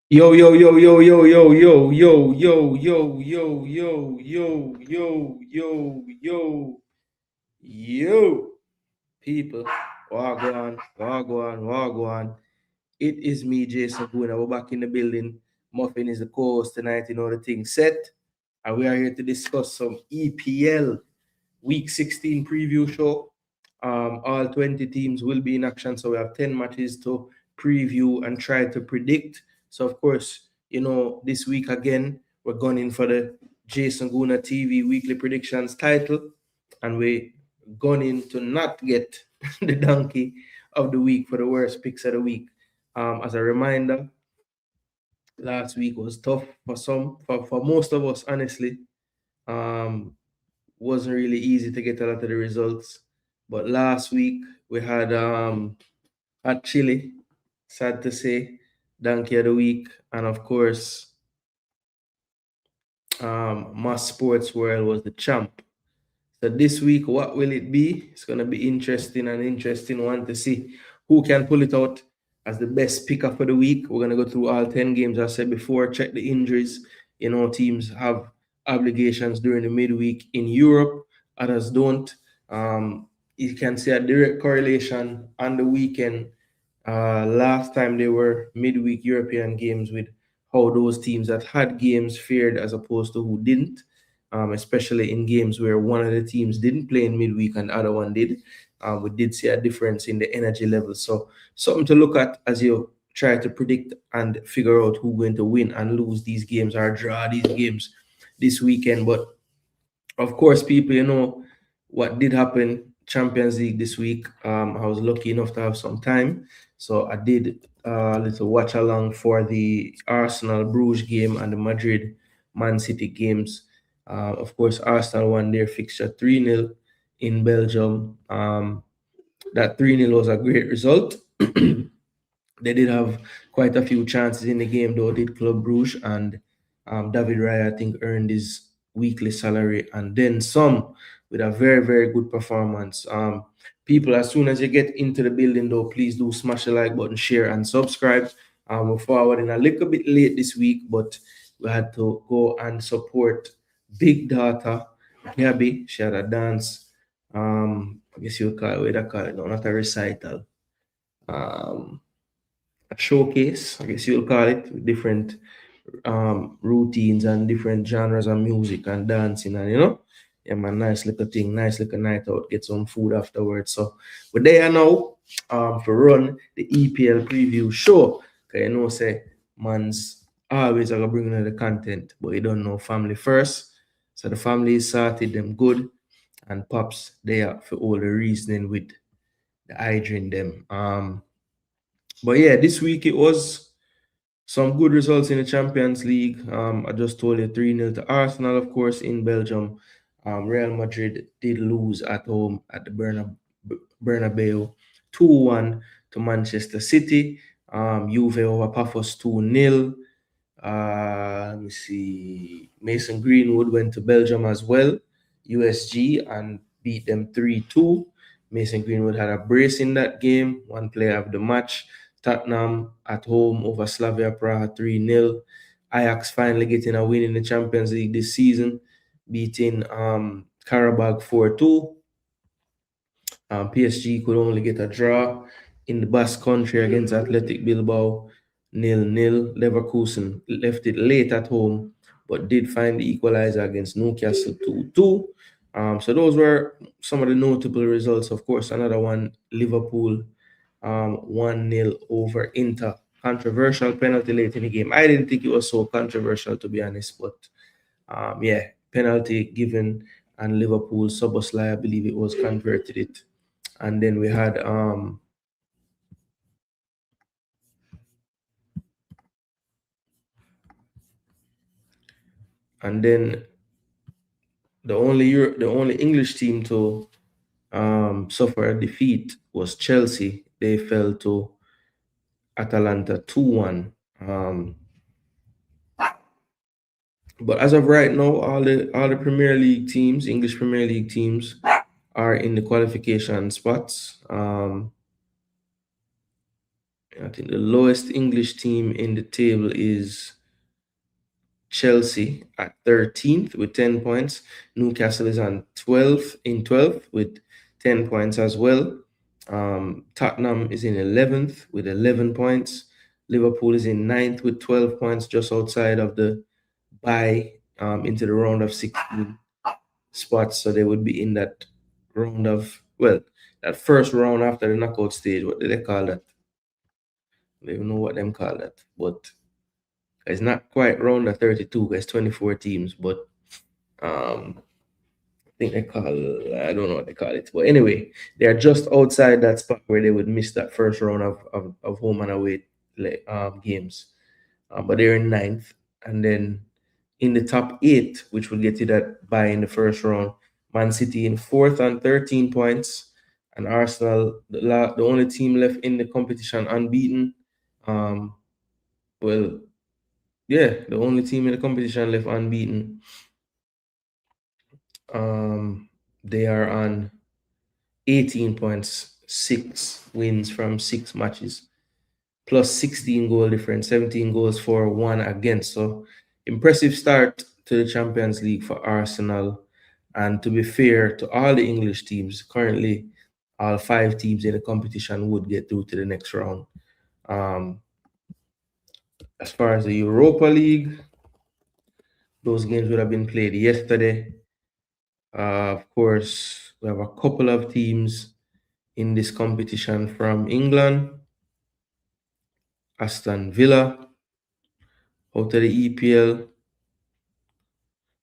Yo, yo, yo, yo, yo, yo, yo, yo, yo, yo, yo, yo, yo, yo, yo, yo, yo, people. Wagwan, wagwan, wagwan. It is me, Jason Boone. We're back in the building. Muffin is the co-host tonight. You know the thing set. And we are here to discuss some EPL Week 16 preview show. All 20 teams will be in action, so we have 10 matches to preview and try to predict. So, of course, this week again, we're going in for the Jason Guna TV weekly predictions title, and we're going in to not get the donkey of the week for the worst picks of the week. As a reminder, last week was tough for most of us, honestly. Um, wasn't really easy to get a lot of the results. But last week we had at Chile, sad to say, Donkey of the Week, and of course, Mass Sports World was the champ. So this week, what will it be? It's gonna be interesting one to see who can pull it out as the best picker for the week. We're gonna go through all 10 games. I said before, check the injuries. Teams have obligations during the midweek in Europe, others don't. You can see a direct correlation on the weekend. Last time they were midweek European games with how those teams that had games fared as opposed to who didn't, especially in games where one of the teams didn't play in midweek and the other one did. We did see a difference in the energy level. So something to look at as you try to predict and figure out who's going to win and lose these games or draw these games this weekend. But of course, people, what did happen Champions League this week. I was lucky enough to have some time, so I did a little watch along for the Arsenal Bruges game and the Madrid Man City games. Of course, Arsenal won their fixture 3-0 in Belgium. That 3-0 was a great result. They did have quite a few chances in the game, though, did Club Brugge, and David Raya, I think, earned his weekly salary and then some with a very, very good performance. People, as soon as you get into the building, though, please do smash the like button, share, and subscribe. We're forwarding a little bit late this week, but we had to go and support Big Data Gabby. She had a dance. I guess you would call it, what do call it? No, not a recital. Um, a showcase, I guess you'll call it, with different routines and different genres of music and dancing and yeah man, nice little thing, nice little night out, get some food afterwards. So we're there now for run the EPL preview show. Cause say man's always gonna bring in the content, but you don't know family first. So the family is sorted, them good, and pops there for all the reasoning with the hygiene them. But yeah, this week it was some good results in the Champions League. I just told you 3-0 to Arsenal, of course, in Belgium. Real Madrid did lose at home at the Bernabeu 2-1 to Manchester City. Juve over Pafos 2-0. Let me see. Mason Greenwood went to Belgium as well, USG, and beat them 3-2. Mason Greenwood had a brace in that game, one player of the match. Tottenham at home over Slavia Praha 3-0. Ajax finally getting a win in the Champions League this season, beating Karabakh 4-2. PSG could only get a draw in the Basque Country against Athletic Bilbao 0-0. Leverkusen left it late at home, but did find the equalizer against Newcastle 2-2. So those were some of the notable results. Of course, another one, Liverpool 1-0 over Inter. Controversial penalty late in the game. I didn't think it was so controversial, to be honest, but yeah, penalty given, and Liverpool Soboslai, I believe it was, converted it. And then we had and then the only English team to suffer a defeat was Chelsea. They fell to Atalanta 2-1. But as of right now, all the Premier League teams, English Premier League teams, are in the qualification spots. I think the lowest English team in the table is Chelsea at 13th with 10 points. Newcastle is on 12th with 10 points as well. Tottenham is in 11th with 11 points. Liverpool is in 9th with 12 points, just outside of the bye into the round of 16 spots. So they would be in that round of, well, that first round after the knockout stage. What do they call that? I don't even know what them call that. But it's not quite round of 32, it's 24 teams. But I think they call, I don't know what they call it. But anyway, they are just outside that spot where they would miss that first round of home and away games. But they're in ninth. And then in the top eight, which will get you that bye in the first round, Man City in fourth on 13 points. And Arsenal, the only team left in the competition unbeaten. Well, yeah, the only team in the competition left unbeaten. They are on 18 points, 6 wins from 6 matches, plus 16 goal difference, 17 goals for, 1 against. So impressive start to the Champions League for Arsenal. And to be fair to all the English teams, currently all 5 teams in the competition would get through to the next round. As far as the Europa League, those games would have been played yesterday. Of course, we have a couple of teams in this competition from England. Aston Villa out of the EPL.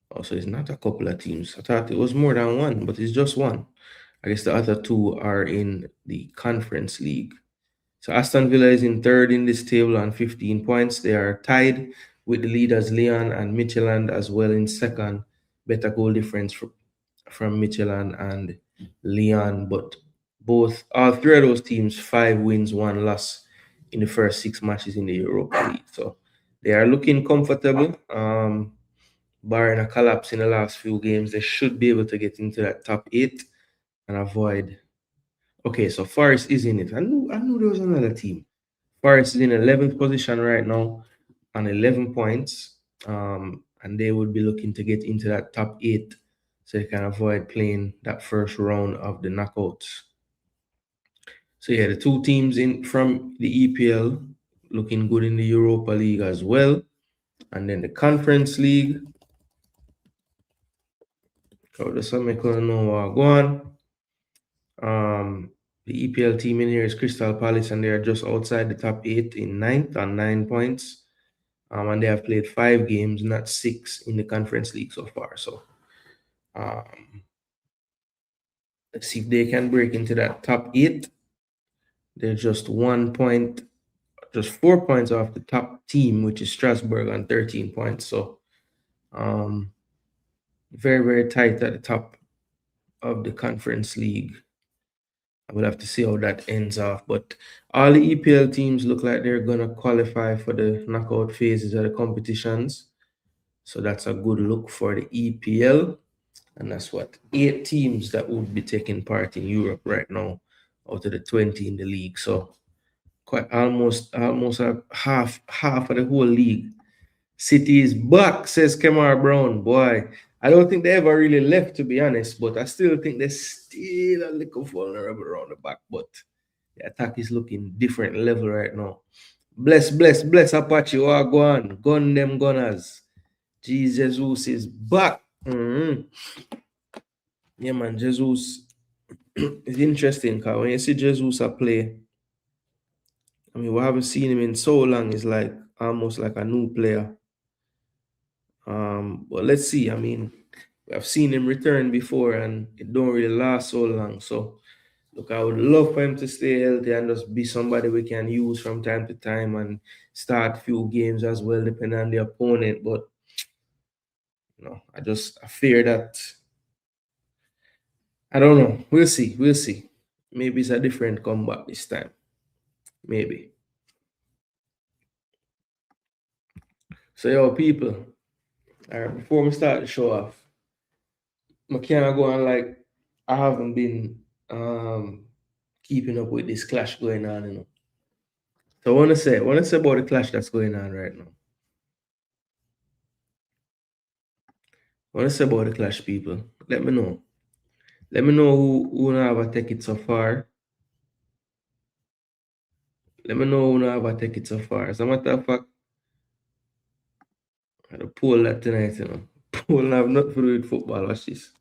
Also, it's not a couple of teams. I thought it was more than one, but it's just one. I guess the other 2 are in the Conference League. So Aston Villa is in third in this table on 15 points. They are tied with the leaders Leon and Midtjylland as well in second. Better goal difference from Midtjylland and Leon, but all 3 of those teams 5 wins, 1 loss in the first 6 matches in the Europa League. So they are looking comfortable. Barring a collapse in the last few games, they should be able to get into that top 8 and avoid. Okay, so Forest is in it. I knew there was another team. Forest is in 11th position right now on 11 points. And they would be looking to get into that top 8 so they can avoid playing that first round of the knockouts. So yeah, the 2 teams in from the EPL looking good in the Europa League as well. And then the Conference League. So the Summit know go on. The EPL team in here is Crystal Palace, and they are just outside the top 8 in 9th on 9 points. And they have played 5 games, not 6 in the Conference League so far. So let's see if they can break into that top 8. They're just 1 point, just 4 points off the top team, which is Strasbourg on 13 points. So very, very tight at the top of the Conference League. I will have to see how that ends off. But all the EPL teams look like they're going to qualify for the knockout phases of the competitions. So that's a good look for the EPL. And that's what 8 teams that would be taking part in Europe right now out of the 20 in the league. So quite almost a half of the whole league. City is back, says Kemar Brown. Boy, I don't think they ever really left, to be honest, but I still think they're still a little vulnerable around the back. But the attack is looking different level right now. Bless Apache. Oh, go on. Gun them gunners. Jesus is back. Yeah, man. Jesus is interesting because when you see Jesus play, I mean, we haven't seen him in so long. It's like almost like a new player. But let's see. I mean, I've seen him return before and it don't really last so long. So look, I would love for him to stay healthy and just be somebody we can use from time to time and start few games as well, depending on the opponent. But I fear that. I don't know. We'll see. We'll see. Maybe it's a different comeback this time. Maybe. So yo, people. All right, before we start the show off, I can't go on like I haven't been keeping up with this clash going on, So I wanna say about the clash that's going on right now. I wanna say about the clash, people. Let me know. Let me know who have a take it so far. Let me know who have a take it so far. As a matter of fact, I had a poll that tonight, you know. Poll have nothing to do with football. Watch this.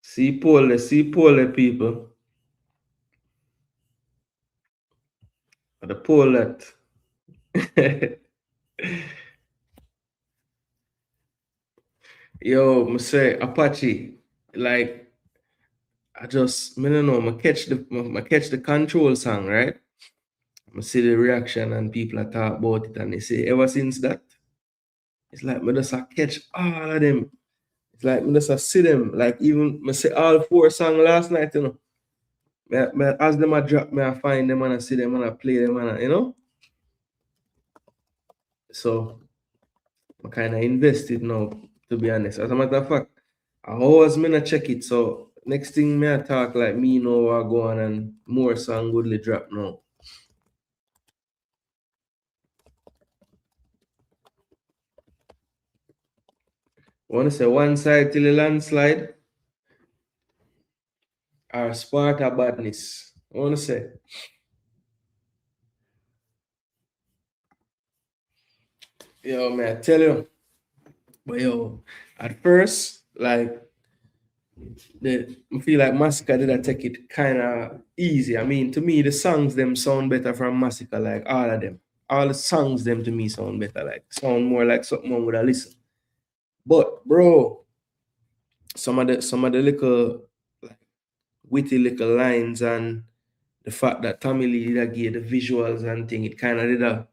See poll the people. The poll that. Yo, I say Apache, like I don't know, I catch the control song, right? I see the reaction and people are talk about it and they say ever since that, it's like me just a catch all of them. It's like me just a see them. Like even me say all four songs last night, you know. As them a drop, me I find them and I see them and I play them and so I kinda invested now, to be honest. As a matter of fact, I always me not check it. So next thing me I talk like me know what go on and more song goodly drop now. Wanna say one side till the landslide or Sparta badness. I wanna say, yo man, I tell you, but yo, at first, like I feel like Massacre did I take it kinda easy. I mean, to me the songs them sound better from Massacre, like all of them. All the songs them to me sound better, like sound more like something one would have listen. But bro, some of the little like witty little lines and the fact that Tommy Lee did gave the visuals and thing, it kind of did a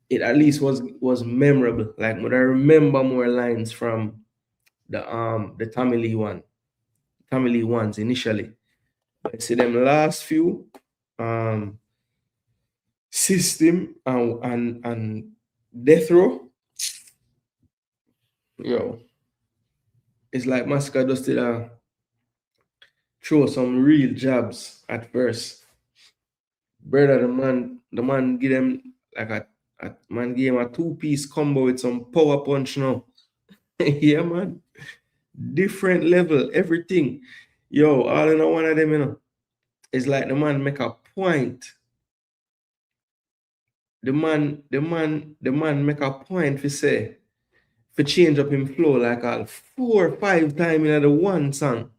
it at least was memorable. Like when I remember more lines from the Tommy Lee Tommy Lee ones initially. But I see them last few um system and death row, yo, it's like Masca just did throw some real jabs at first. Brother, the man give them like a man gave him a two-piece combo with some power punch now. Yeah, man. Different level, everything. Yo, all in one of them, you know. It's like the man make a point. The man make a point for say, for change up him flow like all 4 or 5 times in the one song.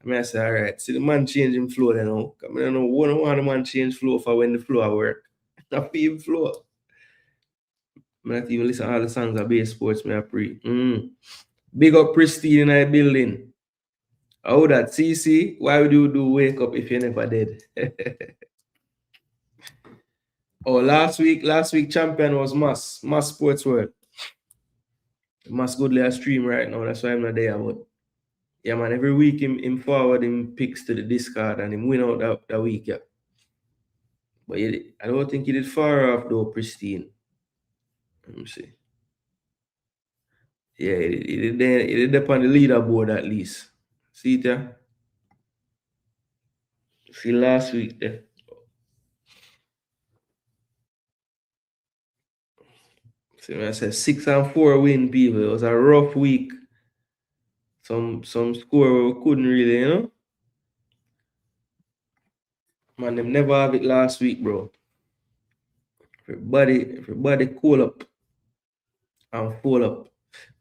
I mean, I say, all right, see the man change him flow then now. I mean, I know one the man change flow for when the flow at work. I feel him flow. I not even listen to all the songs of base sports me I pre. Big up Pristine in our building. How that CC? Why would you do wake up if you never did? Oh, last week champion was Mass Sports World. Mass Goodley a stream right now. That's why I'm not there. But yeah, man, every week him forward him picks to the Discord and him win out that week, yeah. But I don't think he did far off though, Pristine. Let me see. Yeah, he did up on the leaderboard at least. See it, yeah? See last week there. See, when I said 6-4 win, people. It was a rough week. Some score we couldn't really, you know. Man, them never have it last week, bro. Everybody cool up and full up.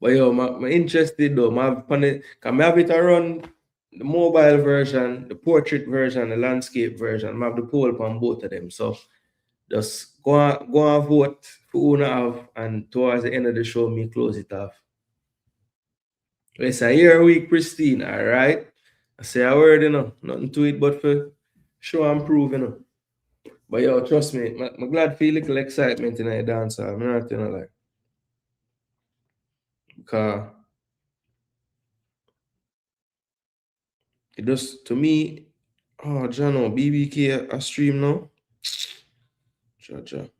But yo, my interested though. Can I have it around the mobile version, the portrait version, the landscape version. I have the poll up on both of them. So just go and vote for who not have, and towards the end of the show, me close it off. It's a year week, Pristine, all right? I say a word, you know, nothing to it but for show and prove, you know. But yo, trust me, I'm glad feel little excitement in the dance. I'm not gonna lie. Because it does to me, oh Jano, BBK a stream now. Jaja.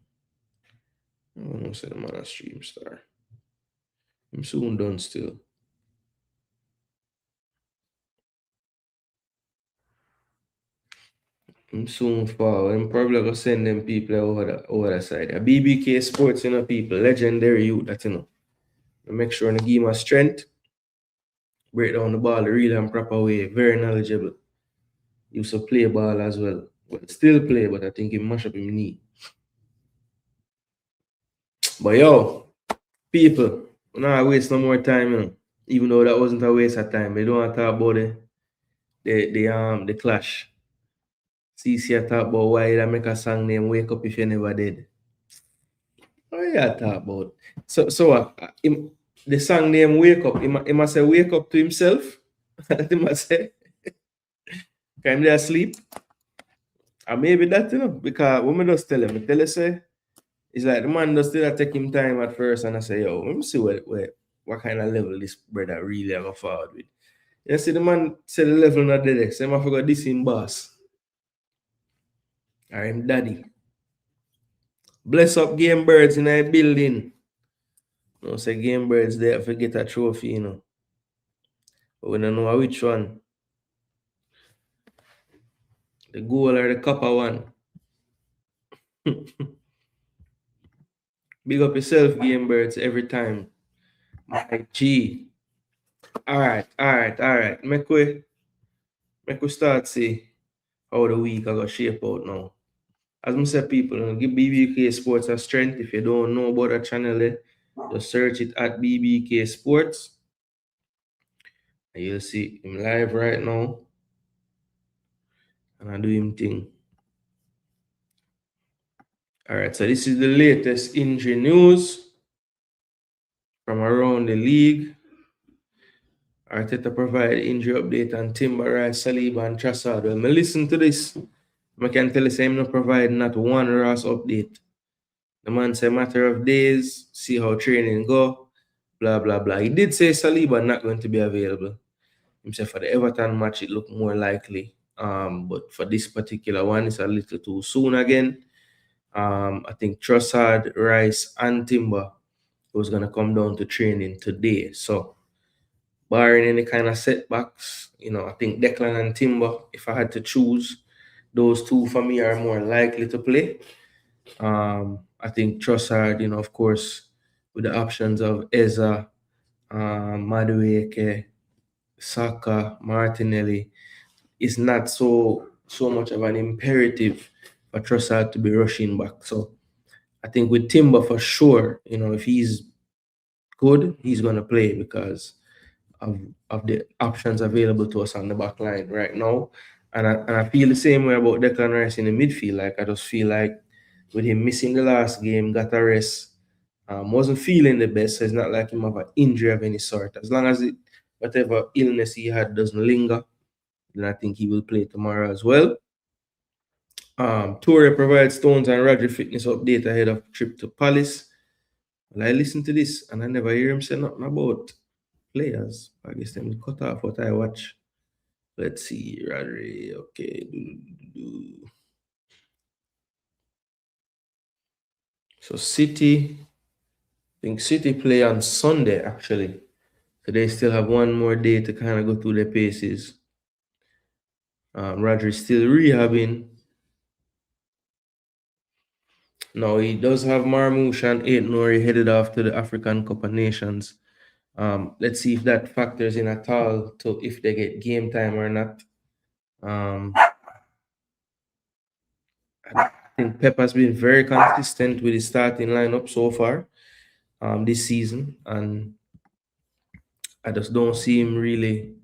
I don't know say the man a stream star. I'm soon done still. I'm soon fall. I'm probably gonna send them people over the side. A BBK Sports, people, legendary youth that I make sure I give him a strength, break down the ball the real and proper way, very knowledgeable. Used to play ball as well. Well, still play, but I think he mash up his knee. But yo, people, nah waste no more time. Even though that wasn't a waste of time. They don't want to talk about the clash. CC talk about why they make a song name Wake Up If You Never Did. Oh yeah, talk about. The song name Wake Up, he must say wake up to himself. He must say, can they asleep? And maybe that, because when I just tell him, I tell you say, it's like the man does still take him time at first, and I say, yo, let me see what kind of level this brother really have forward with. You see, the man said the level not there, so I forgot this in boss. Or him daddy. Bless up game birds in a building. No, say game birds there for get a trophy. But we don't know which one. The goal or the copper one. Big up yourself, game birds, every time. My G. All right. Make we start see how the week I got shape out now. As I said, people, give BBK Sports a strength. If you don't know about the channel, just search it at BBK Sports. And you'll see him live right now. And I do him thing. All right, so this is the latest injury news from around the league. Arteta provide injury update on Timber, Rice, Saliba, and Trossard. Well, me listen to this. I can tell you, I'm not providing not one Ross update. The man say matter of days, see how training go, blah, blah, blah. He did say Saliba not going to be available. Himself for the Everton match, it looked more likely. But for this particular one, it's a little too soon again. I think Trossard, Rice, and Timber was going to come down to training today. So, barring any kind of setbacks, I think Declan and Timber, if I had to choose, those two for me are more likely to play. I think Trossard, of course, with the options of Eza, Madueke, Saka, Martinelli, is not so much of an imperative for Trossard to be rushing back. So I think with Timber for sure, if he's good, he's gonna play because of the options available to us on the back line right now. And I feel the same way about Declan Rice in the midfield. Like I just feel like with him missing the last game, got a rest, wasn't feeling the best. So it's not like him have an injury of any sort. As long as whatever illness he had doesn't linger, then I think he will play tomorrow as well. Toure provides Stones and Roger fitness update ahead of trip to Palace. Well, I listen to this and I never hear him say nothing about players. I guess them cut off what I watch. Let's see, Rodri. Okay. So City, I think City play on Sunday actually. So they still have one more day to kind of go through their paces. Rodri still rehabbing. Now he does have Marmoush and Aitnori headed off to the African Cup of Nations. Let's see if that factors in at all to if they get game time or not. I think Pep has been very consistent with his starting lineup so far this season, and I just don't see him really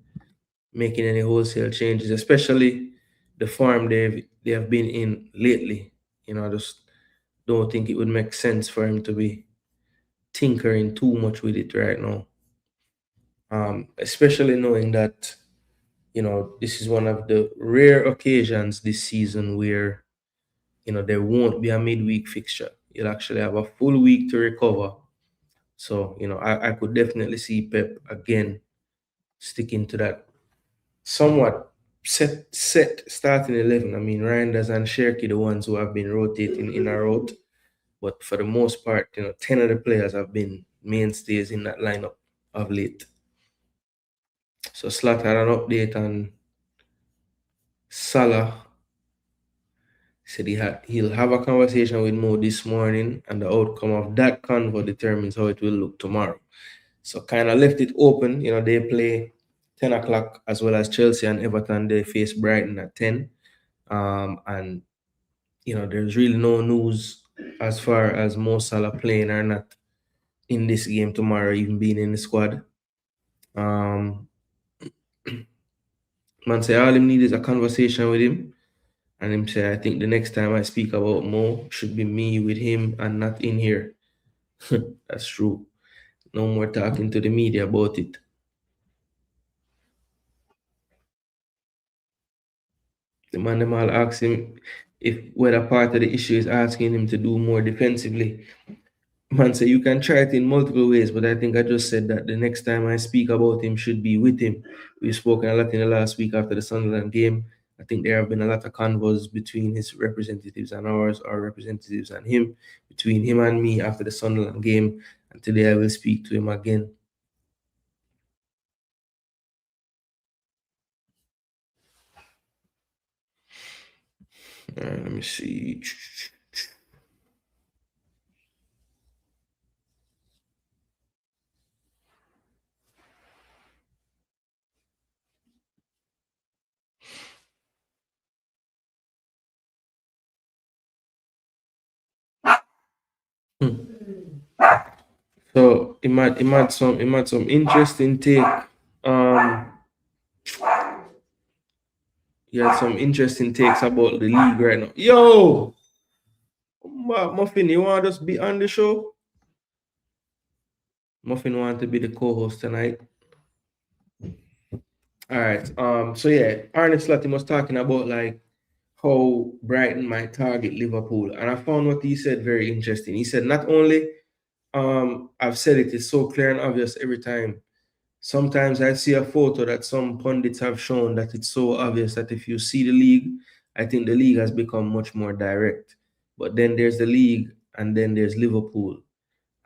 making any wholesale changes, especially the form they have been in lately. I just don't think it would make sense for him to be tinkering too much with it right now. Especially knowing that this is one of the rare occasions this season where there won't be a midweek fixture. You'll actually have a full week to recover. So, I could definitely see Pep again sticking to that somewhat set starting 11. I mean, Reinders and Sherky, the ones who have been rotating in and out. But for the most part, 10 of the players have been mainstays in that lineup of late. So Slot had an update on Salah. Said he'll have a conversation with Mo this morning, and the outcome of that convo determines how it will look tomorrow. So kind of left it open. They play 10 o'clock as well as Chelsea and Everton. They face Brighton at 10. And there's really no news as far as Mo Salah playing or not in this game tomorrow, even being in the squad. Um, Man say all him need is a conversation with him. And him say, I think the next time I speak about Mo should be me with him and not in here. That's true. No more talking to the media about it. The man them all ask him if whether part of the issue is asking him to do more defensively. Man say you can try it in multiple ways, but I think I just said that the next time I speak about him should be with him. We've spoken a lot in the last week after the Sunderland game. I think there have been a lot of convos between his representatives and ours, our representatives and him, between him and me after the Sunderland game. And today I will speak to him again. Let me see. So it might some interesting take. Um, he had some interesting takes about the league right now. Yo, Muffin, you want to just be on the show? Muffin want to be the co-host tonight. All right. So yeah, Arne Slotty was talking about like how Brighton might target Liverpool, and I found what he said very interesting. He said not only I've said it's so clear and obvious every time. Sometimes I see a photo that some pundits have shown that it's so obvious that if you see the league, I think the league has become much more direct. But then there's the league, and then there's Liverpool,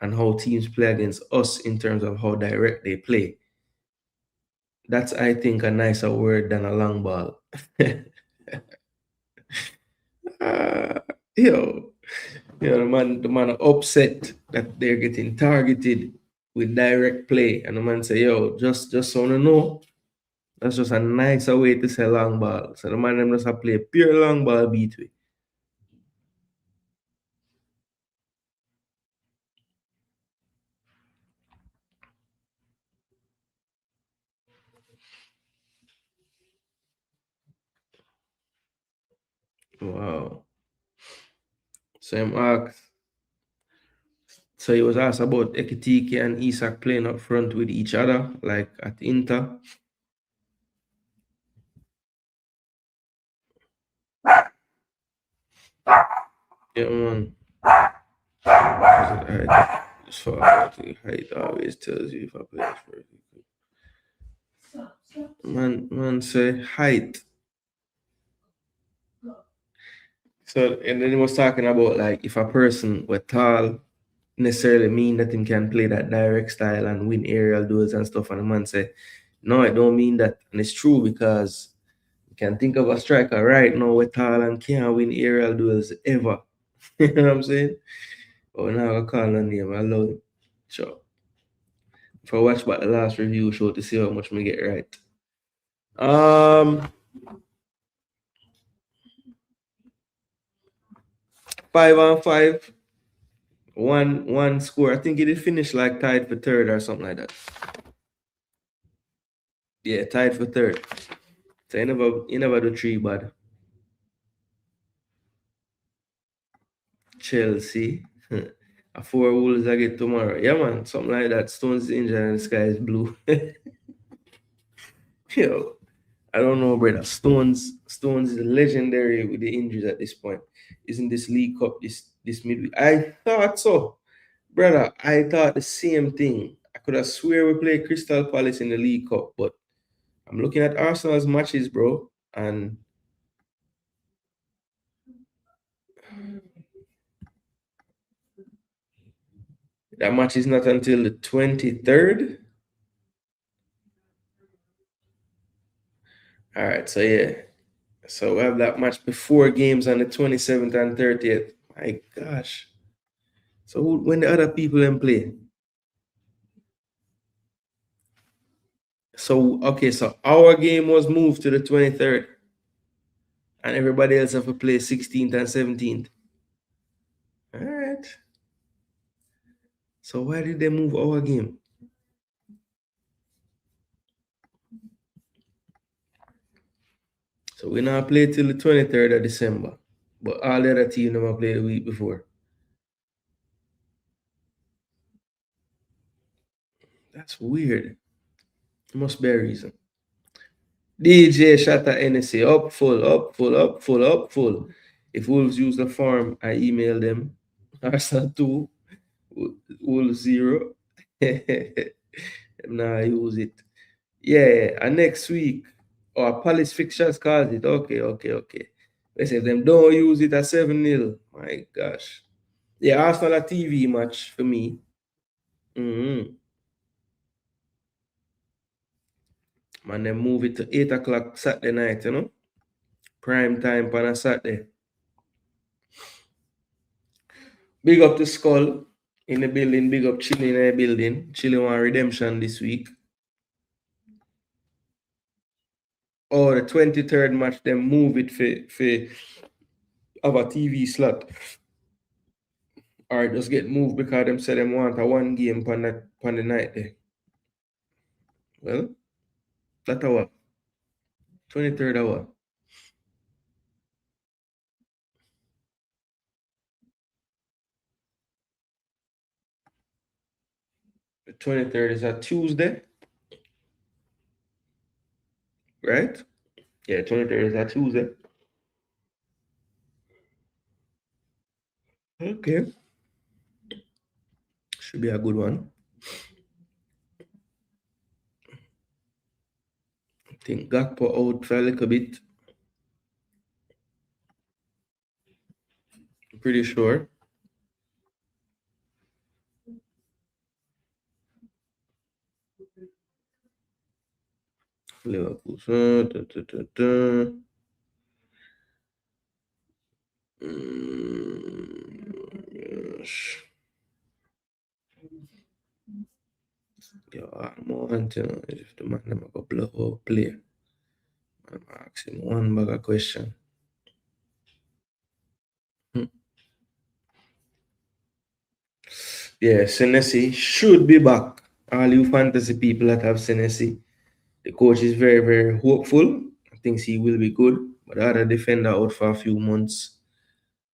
and how teams play against us in terms of how direct they play. That's, I think, a nicer word than a long ball. Ah, yo, the man are upset that they're getting targeted with direct play, and the man say, "Yo, just so you know, that's just a nicer way to say long ball." So the man them just a play pure long ball beat way. Wow. So him asked, so he was asked about Ekitike and Isak playing up front with each other, like at Inter. Yeah, man. As far as the height always tells you if a player is perfect. Man say height. So and then he was talking about like if a person were tall necessarily mean that him can play that direct style and win aerial duels and stuff. And the man say, no, I don't mean that. And it's true because you can think of a striker right now with tall and can't win aerial duels ever. You know what I'm saying? But now I call on name. I love him. Sure. If I watch back the last review show to see how much me get right. Um 5-on-5. One score. I think it did finish like tied for third or something like that. Yeah, tied for third. So you never do three bad. Chelsea. A 4 Wolves I get tomorrow. Yeah, man. Something like that. Stones is injured and the sky is blue. Yo. I don't know, brother. Stones is legendary with the injuries at this point. Isn't this League Cup this midweek? I thought so, brother. I thought the same thing. I could have swear we played Crystal Palace in the League Cup, but I'm looking at Arsenal's matches, bro, and that match is not until the 23rd. All right, so yeah. So we have that match before games on the 27th and 30th. My gosh. So when the other people then play? So okay, so our game was moved to the 23rd, and everybody else have to play 16th and 17th. All right. So why did they move our game? So we now play till the 23rd of December. But all the other teams never played the week before. That's weird. Must be a reason. DJ Shatta NSA up full, up full, up full, up full. If Wolves use the form, I email them. Arsenal 2, Wolves 0. Nah, use it. Yeah, and next week, or Palace fixtures calls it. Okay, okay, okay. They say them don't use it at 7-0. My gosh. Yeah, Arsenal a TV match for me. Mm-hmm. Man, they move it to 8 o'clock Saturday night, you know? Prime time on a Saturday. Big up to Skull in the building. Big up Chile in the building. Chile want redemption this week. Or the 23rd match, then move it for have a TV slot. Or just get moved because them say them want a one game on the night there. Well, that hour. 23rd hour. The 23rd is a Tuesday, right? Yeah, 23rd is a Tuesday. Okay. Should be a good one. I think Gakpo out for a little bit. Pretty sure. Liverpool. Yes. Yo, I'm on to if the man never go blow up play. I'm asking one bag of question. Hmm. Yeah, Senesi should be back. All you fantasy people that have Senesi, the coach is very, very hopeful. I think he will be good. But the other defender out for a few months.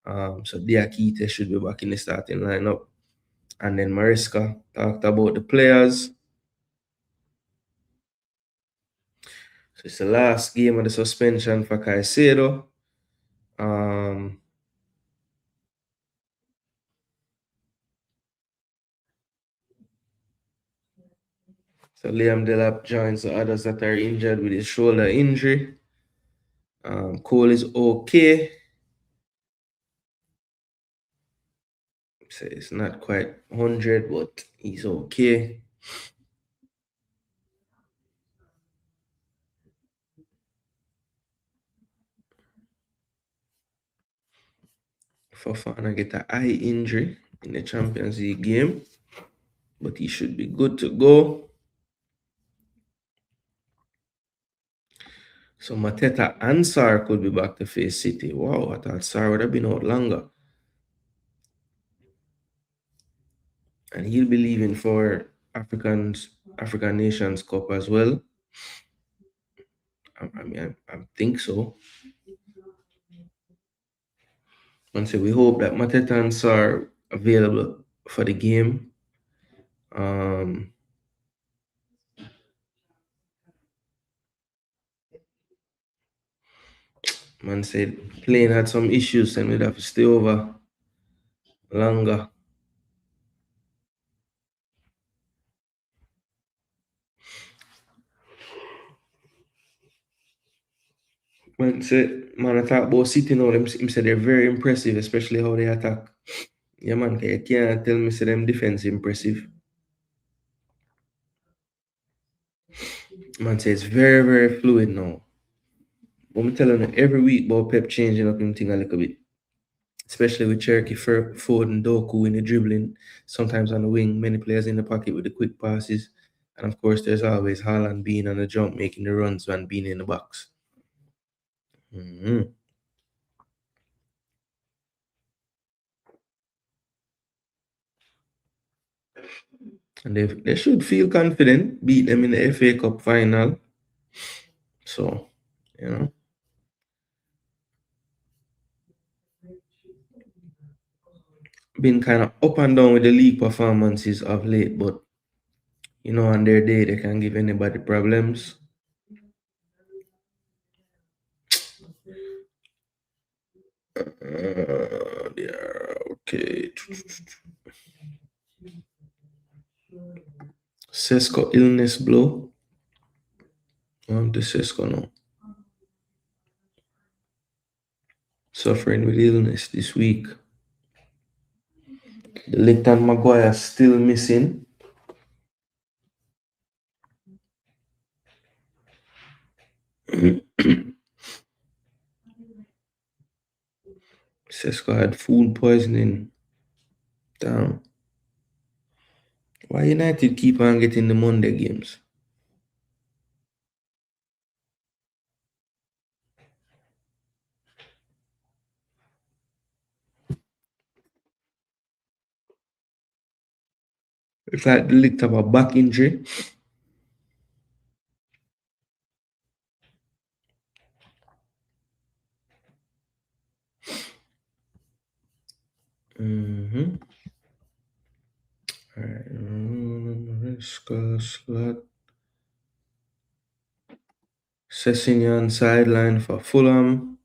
So Diakite should be back in the starting lineup. And then Mariska talked about the players. So it's the last game of the suspension for Caicedo. Um, so Liam Delap joins the others that are injured with his shoulder injury. Cole is okay. So it's not quite 100, but he's okay. Fofana get an eye injury in the Champions League game, but he should be good to go. So Mateta and Sar could be back to face City. Wow, I thought Sar would have been out longer. And he'll be leaving for African Nations Cup as well. I think so. And so we hope that Mateta and Sar are available for the game. Um, Man said plane had some issues and we'd have to stay over longer. Man, I talk about City now. Him say they're very impressive, especially how they attack. Yeah, man, you can't tell me say them defense impressive. Man say it's very, very fluid now. But I'm telling you, every week about Pep changing up him thing a little bit. Especially with Cherokee, Ford, and Doku in the dribbling, sometimes on the wing, many players in the pocket with the quick passes. And of course, there's always Haaland being on the jump, making the runs and being in the box. Mhm. And they should feel confident, beat them in the FA Cup final. So, you know, been kind of up and down with the league performances of late, but on their day they can give anybody problems. Yeah, okay. Sesko illness blow. The Sesko now. Suffering with illness this week. The Leighton Maguire still missing. Sesko had food poisoning. Damn. Why United keep on getting the Monday games? It's like the Ligt have a back injury. Mm-hmm. Alright. Slot. Sessegnon sideline for Fulham.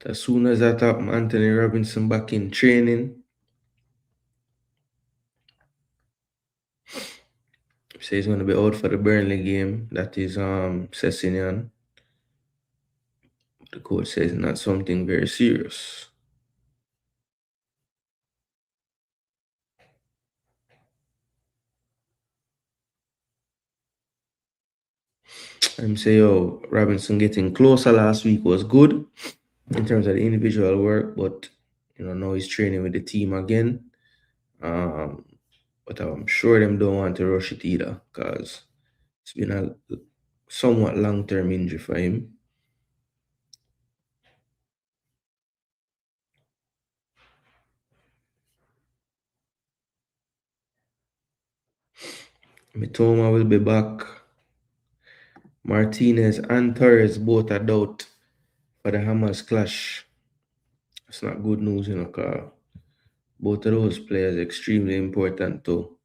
As soon as that happened, Anthony Robinson back in training. Say he's going to be out for the Burnley game. That is Sessegnon. The coach says not something very serious. I'm say, Robinson getting closer last week was good in terms of the individual work, but now he's training with the team again. Um, but I'm sure them don't want to rush it either because it's been a somewhat long-term injury for him. Mitoma will be back. Martinez and Torres both are out for the Hammers clash. It's not good news, because both of those players extremely important to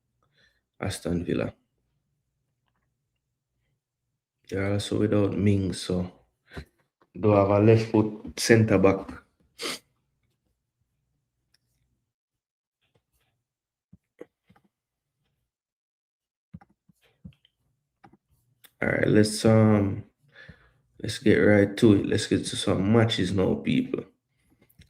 Aston Villa. They're also without Mings, so do have a left foot centre back. All right, let's get right to it. Let's get to some matches now, people.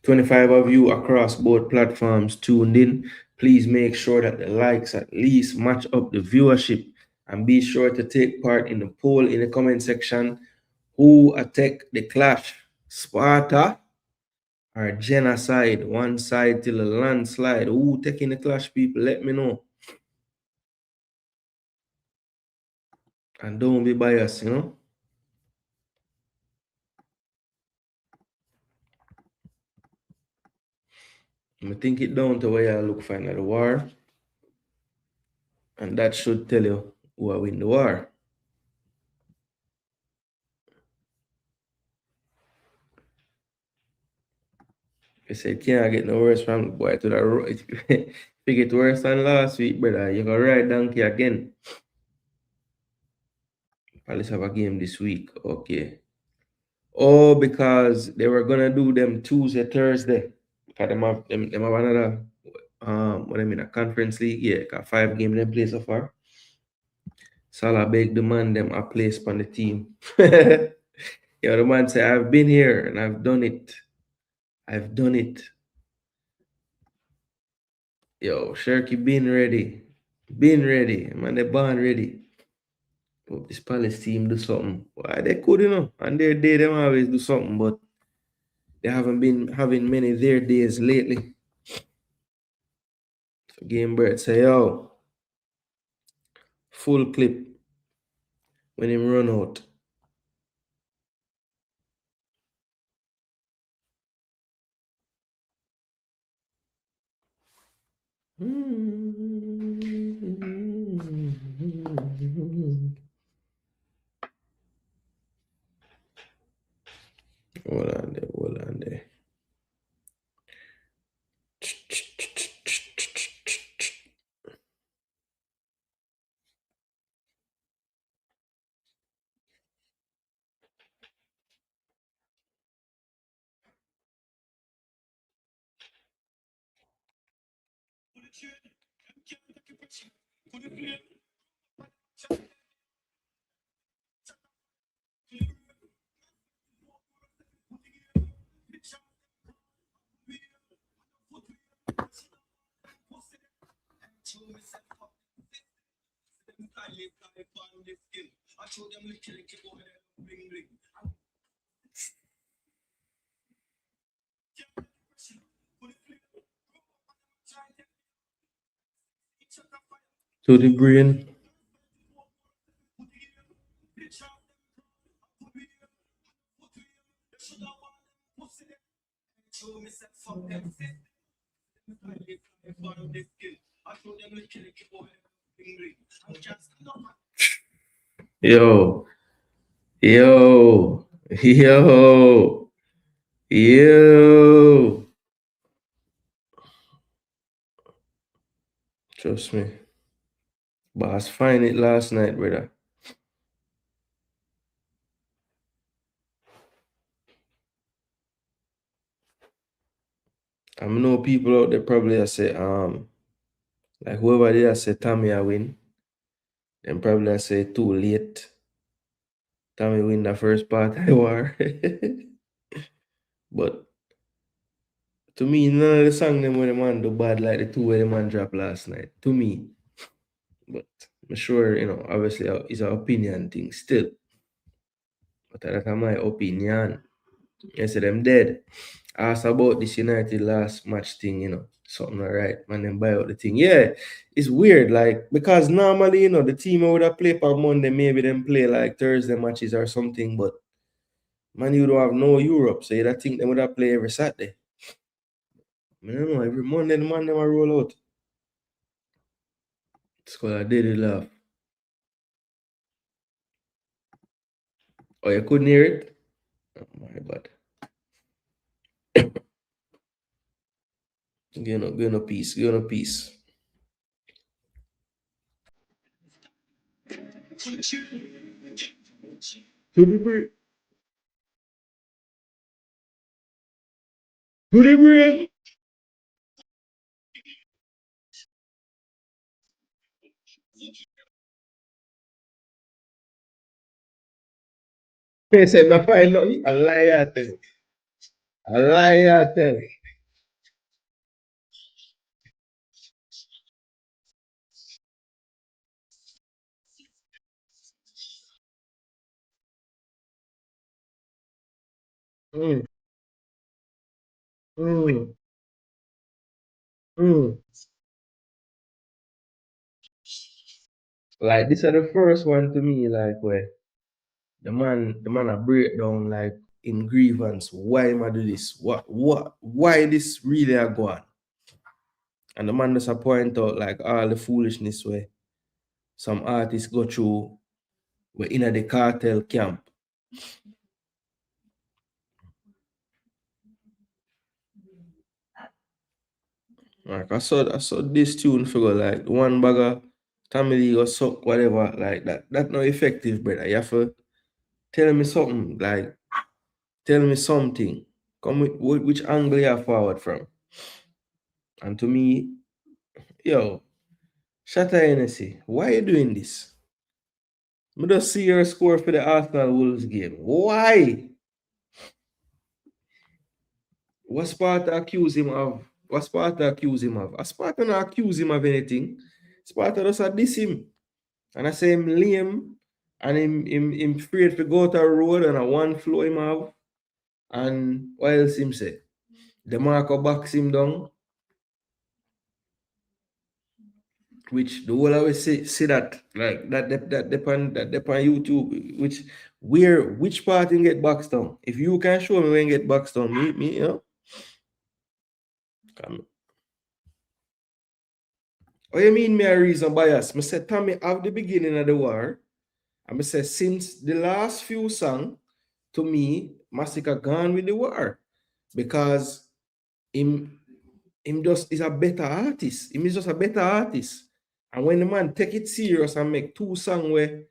25 of you across both platforms tuned in. Please make sure that the likes at least match up the viewership and be sure to take part in the poll in the comment section. Who attack the clash? Sparta or genocide? One side till a landslide. Who taking the clash, people? Let me know. And don't be biased. I think it down to where you look for another war. And that should tell you who will win the war. They said can't get no worse from the boy to the road. If you get worse than last week, brother, you gonna ride donkey again. Palace have a game this week. Okay. Oh, because they were gonna do them Tuesday, Thursday. Because them have another what I mean a conference league. Yeah, got 5 games they play so far. Salah beg the man them a place on the team. Yo, the man say, I've been here and I've done it. I've done it. Yo, Shirky been ready. Been ready. Man, they born ready. Hope this Palace team do something. Why they could, and their day them always do something, but they haven't been having many their days lately. So Game Bird say, yo, full clip when him run out. Hold on there, hold on there. To the brain. Yo, yo, yo, yo. Trust me. Boss find it last night, brother. I know people out there probably I say, like whoever did I say Tommy I win. Then probably I say too late. Tommy win the first part I war. But to me, none of the song them when the man do bad like the two where the man dropped last night. To me. But I'm sure, obviously it's an opinion thing still. But that's my opinion. I said them dead. Ask about this United last match thing, something alright, man. Then buy out the thing. Yeah, it's weird, like because normally, the team would have played on Monday, maybe them play like Thursday matches or something, but man, you don't have no Europe, so you think they would have play every Saturday. I don't know, every Monday the man never roll out. It's called a daily laugh. Oh, you couldn't hear it? Oh my bad. Get no peace, get no peace. Who the brain? They said no find nothing. A liar, I tell you. A liar, I tell you. Mm, mm, mm. Like this is the first one to me, like where the man a breakdown like in grievance. Why am I do this? Why this really a go on? And the man just a point out like all the foolishness where some artists go through we're in the cartel camp. Like I saw this tune figure like one bagger Tommy Lee or suck whatever like that. That not effective, brother. You have to tell me something like Tell me something. Come with which angle you are forward from. And to me, yo, Shatta Hennessy, why are you doing this? I just see your score for the Arsenal Wolves game. Why? What Sparta accuse him of? What Sparta accuse him of? Sparta not accuse him of anything. Sparta just a diss him. And I say him lame and him afraid to go to a road and a one flow him have. And what else him say? The Marco box him down. Which the whole always say that like that depend YouTube, which part in get boxed down. If you can show me when get boxed down, me you know. Come. What you mean me a reason bias? I said Tommy at the beginning of the war, and I said since the last few songs, to me, Masika gone with the war. Because him just is a better artist. Him is just a better artist. And when the man take it serious and make two songs where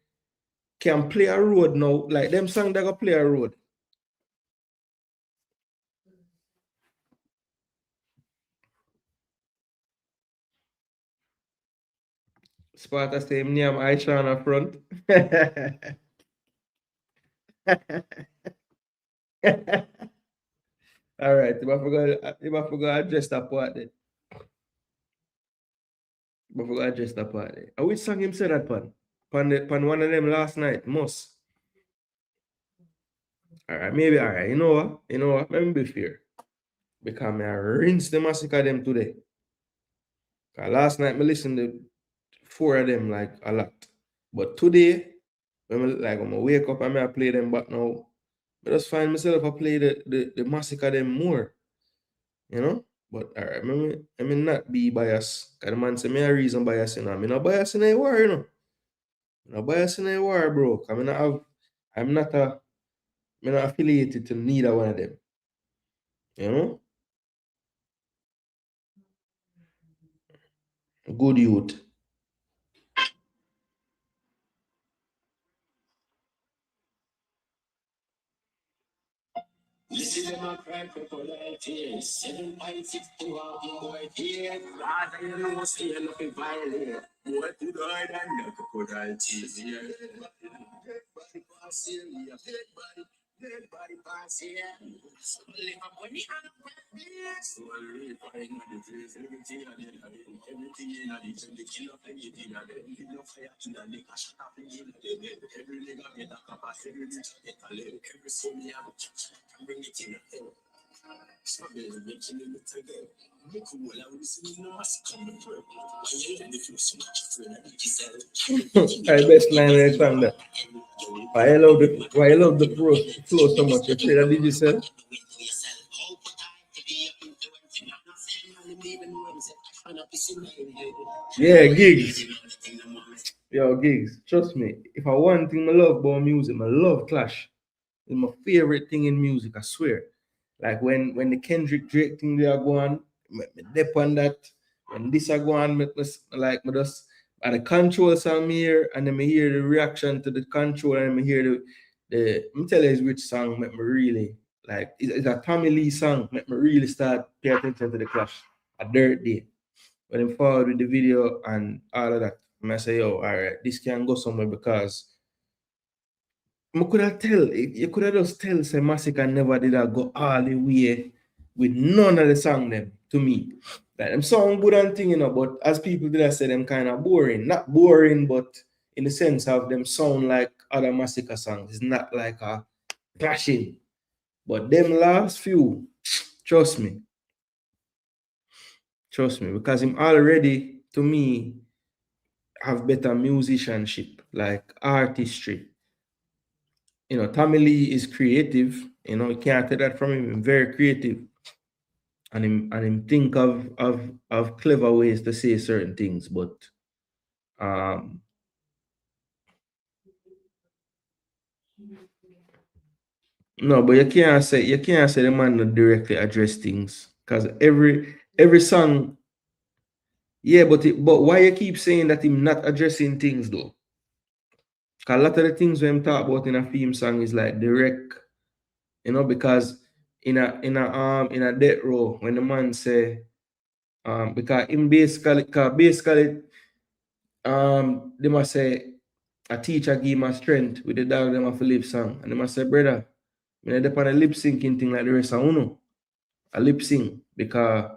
can play a road now, like them songs that go play a road. Sparta say him name Aisha on front. All right, if I forgot address that part then. If I forgot address that part then. And which song him said that pan? Pan one of them last night, Must. Alright, maybe alright. You know what? Let me be fair. Because I rinse the massacre them today. Cause last night I listened to 4 of them like a lot. But today, when I wake up and I play them back now, I just find myself I play the massacre them more. You know? But alright, I mean not be biased. Cause the man say me a reason bias, you know. I'm not biased in a war, you know. I'm not biased in a war, bro. I'm not affiliated to neither one of them. You know? Good youth. Listen to my cry for tears. 7.62 out in boy here. Rather you know stay nothing violent. What did I done the crocodile tears here? Dead body pass here, dead body pass here. Live up on the place. So I live in the place. Everything I did, everything in the kill of anything I did. No fire to the nigga, shut up in the every nigga get a capacity, every nigga get a leg, every soul me have a bring it in the hill. So there's a big in the together. Look who will I was in the mask on the throat. And if you so much for I best line I found that. Why I love the flow so much. You say that did you say? Yeah, gigs. Yo, gigs. Trust me. If I one thing I love about music, I love Clash. It's my favorite thing in music, I swear. Like when the Kendrick Drake thing they are going, me dep on that. When this are going, me just at the control song me hear, and then me hear the reaction to the control, and me hear I'm telling you which song make me really like it's a Tommy Lee song, make me really start pay attention to the Clash. A Dirt Day. When I'm forward with the video and all of that, I say, yo, all right, this can go somewhere because I could have tell, you could have just tell say Massacre never did that go all the way with none of the song them to me. Like them sound good and thing, you know, but as people did I say them kind of boring. Not boring, but in the sense of them sound like other Massacre songs. It's not like a clashing. But them last few, trust me. Trust me, because him already to me have better musicianship, like artistry. You know, Tommy Lee is creative. You know, you can't take that from him. He's very creative, and him think of clever ways to say certain things. But um, no, but you can't say the man not directly address things because every song. Yeah, but why you keep saying that him not addressing things though? Because a lot of the things we him talk about in a theme song is like direct. because in a death row when the man say because him basically they must say a teacher give him a strength with the dog them have to live song. And they must say, brother, I depend on a lip syncing thing like the rest of uno. A lip sync because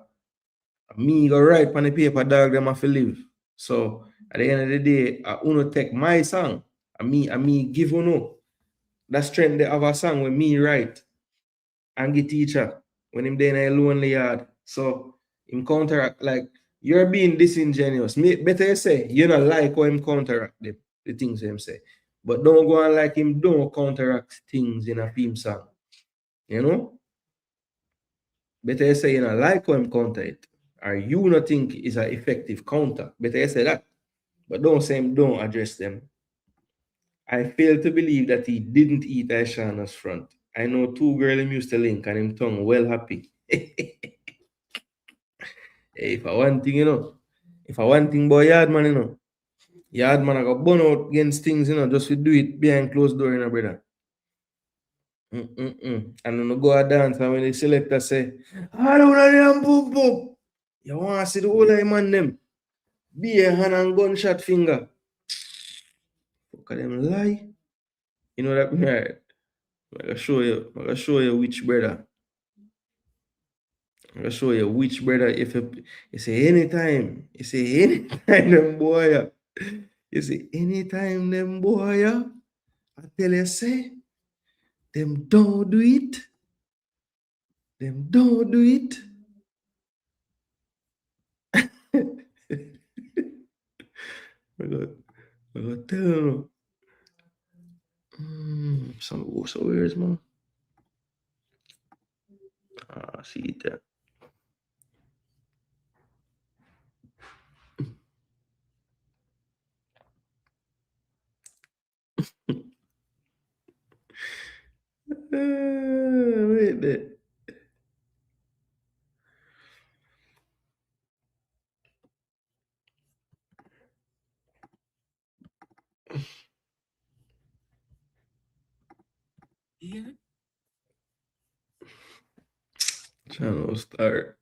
me go write on the paper dog them have to live. So at the end of the day, uno take my song. And me give uno that strength they have a song when me write and get teacher when him there in a lonely yard. So him counteract like you're being disingenuous. Better you say you not like how him counteract the things him say. But don't go on like him don't counteract things in a theme song. You know? Better you say you not like how him counter it. Or you not think is an effective counter. Better you say that. But don't say him don't address them. I fail to believe that he didn't eat Aishana's front. I know two girls him used to link and him tongue well happy. Hey, if I want thing, if I want thing boy yard man, yard man I got burn out against things, just to do it behind closed door, brother. And then go a dance and when the selector say, I don't know them boom boom. You want to see the whole of man them. Be a hand and gunshot finger. Fuck them lie. You know that right? I gotta show you which brother. I gotta show you which brother if you say anytime. You say anytime them boy. You say anytime them boy. I tell you say them don't do it. Them don't do it. I gotta tell you. So where's man? See it there. Wait there. Yeah. Channel start.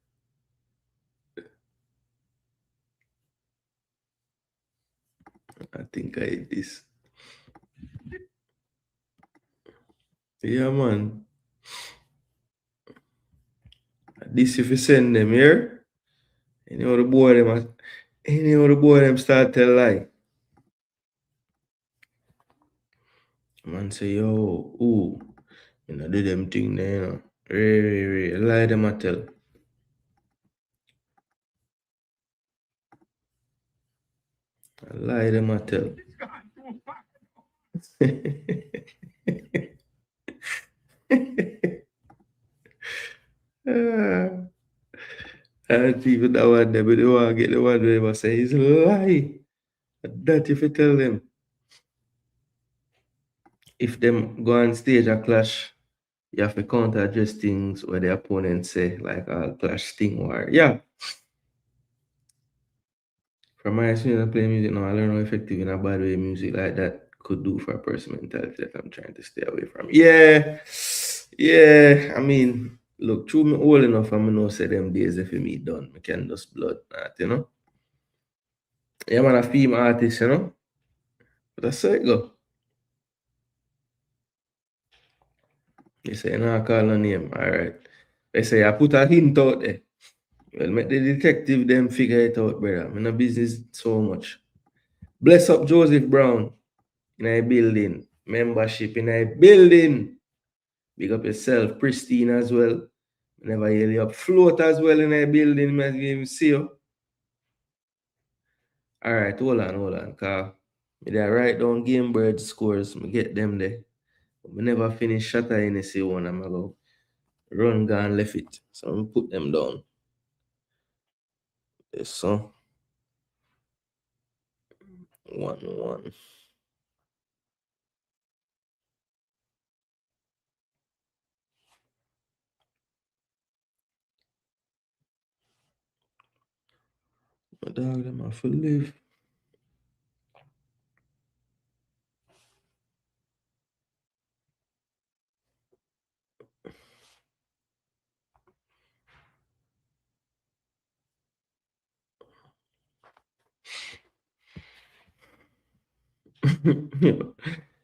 I think I hate this. Yeah, man. This if you send them here, any other boy them start tell lie. Man say, yo, ooh, do them thing there, lie them a tell. Lie them a tell. And people that one there, but they want to get the one where they say it's a lie. That if you tell them, if them go on stage a clash, you have to counter address things where the opponent say, like a clash thing or yeah. From my experience of playing music now, I learn how effective in a bad way music like that could do for a person mentality that I'm trying to stay away from. Yeah. Yeah. I mean, look, through me old enough, I'm know say them days if me done. I can just blood that. Yeah, man, a female artist. But that's how it go. You say, no, call no name. All right. They say, I put a hint out there. Well, make the detective them figure it out, brother. I'm in a business so much. Bless up Joseph Brown in a building. Membership in a building. Big up yourself. Pristine as well. Never yell you up. Float as well in a building. Man, you see you. All right, hold on. Cause me there write down game bird scores. Me get them there. But me never finish shatter NSC one. I'm about run gone left it. So I'm put them down. Yes, so 1-1. My dog them have to live.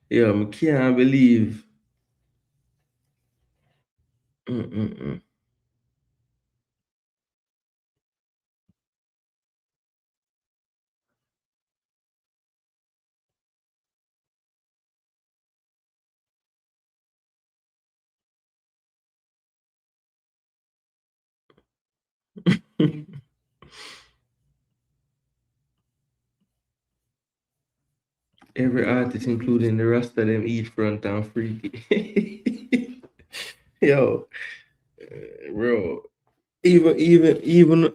Yo, I can't believe. Mm-mm-mm. Every artist, including the rest of them, eat front and freaky. Yo, bro. Even the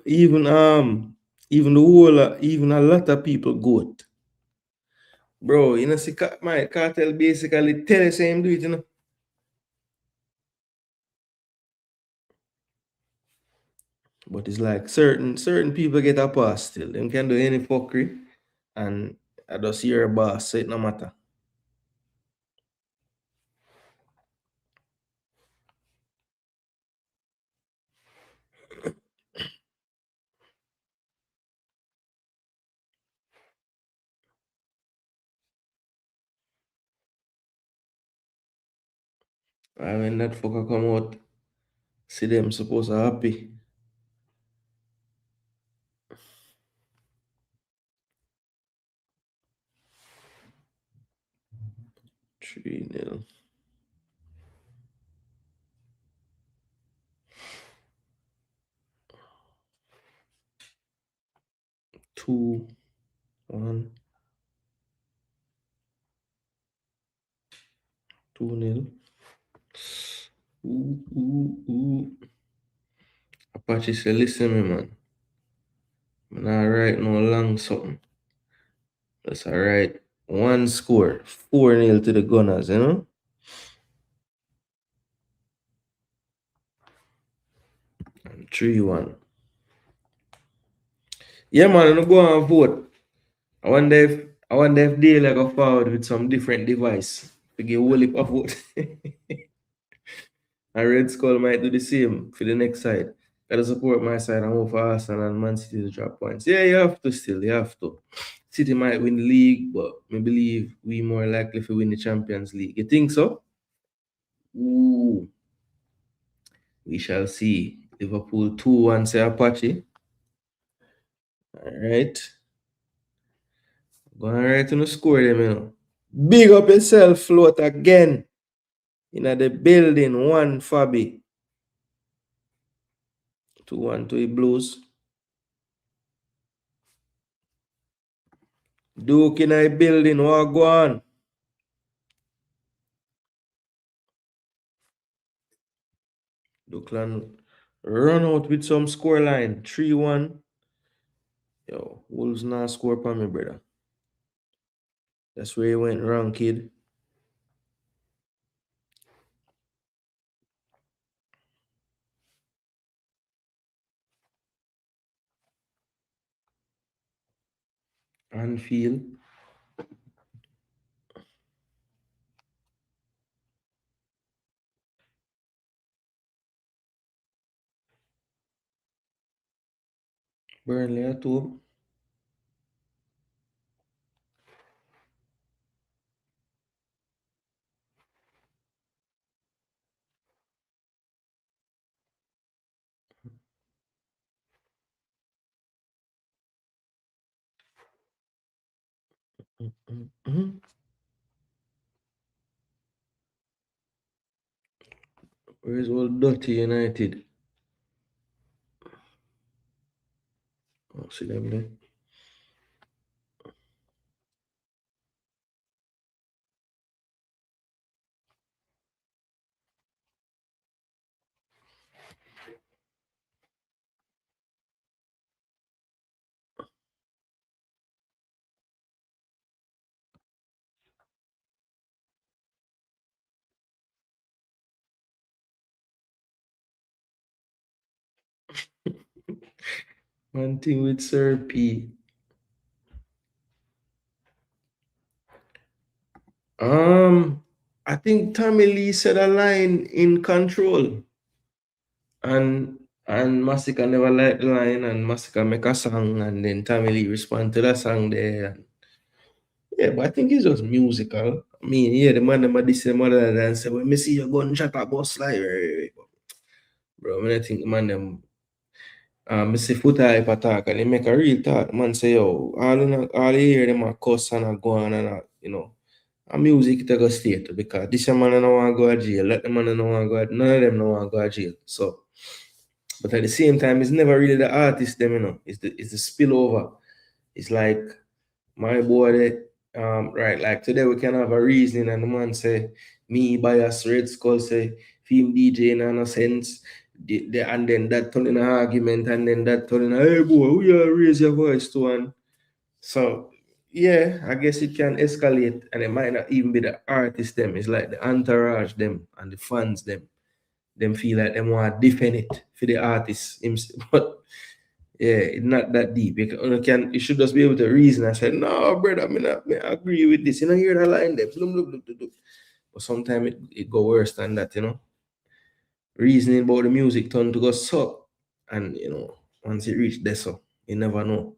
whole even a lot of people goat. Bro, you know, see, my cartel basically tell the same do it, you know. But it's like certain people get a pass still. Them can do any fuckery and I just hear a boss, so it no matter. And when that fucker come out, see them supposed to happy. 3-0. 2-1. 2-0. Ooh, ooh, ooh. Apache say, listen me, man. I'm not write no long something. That's alright. One score. 4-0 to the Gunners, you know? 3-1. Yeah, man, I'm gonna go and vote. I wonder if they like go forward with some different device to get whole heap of vote. And Red Skull might do the same for the next side. Gotta support my side and hope for Arsenal and Man City to drop points. Yeah, you have to still, you have to. City might win the league, but I believe we more likely to win the Champions League. You think so? Ooh, we shall see. Liverpool 2-1 say Apache. All right. Go on right to the score them, you know. Big up yourself, float again. In the building, one Fabi. 2-1 to the Blues. Duke in the building, what go on? Dukeland run out with some score line. 3-1. Yo, Wolves not score for me, brother. That's where he went wrong, kid. Anfield. Burnley at home. Mm-hmm. Where's old Dirty United? Oh, see them there. One thing with Sir P. I think Tommy Lee said a line in control. And Masika never liked the line and Masika make a song and then Tommy Lee respond to that song there. Yeah, but I think it's just musical. I mean, yeah, the man them a this them other than say, when me see your gunshot a bust like, bro, I think the man them me see foot hype attack and they make a real talk. Man say, yo, all you hear them a cuss and a go on and a music to go state because this man don't want to go to jail, let the man don't want to go none of them don't want to go to jail. So but at the same time, it's never really the artist them, it's the spillover. It's like my boy right, like today we can have a reasoning and the man say, me bias Red Skull say, film DJ in no sense. And then that turn in an argument and then that turn in a, hey boy, who you raise your voice to? And so yeah, I guess it can escalate and it might not even be the artist them. It's like the entourage them and the fans them feel like them want to defend it for the artist himself. But yeah, it's not that deep. You should just be able to reason and say, no, brother, I agree with this. You know, hear that line there. Blum, blum, blum, blum, blum. But sometimes it go worse than that. Reasoning about the music turn to go suck. And once it reach there, so you never know.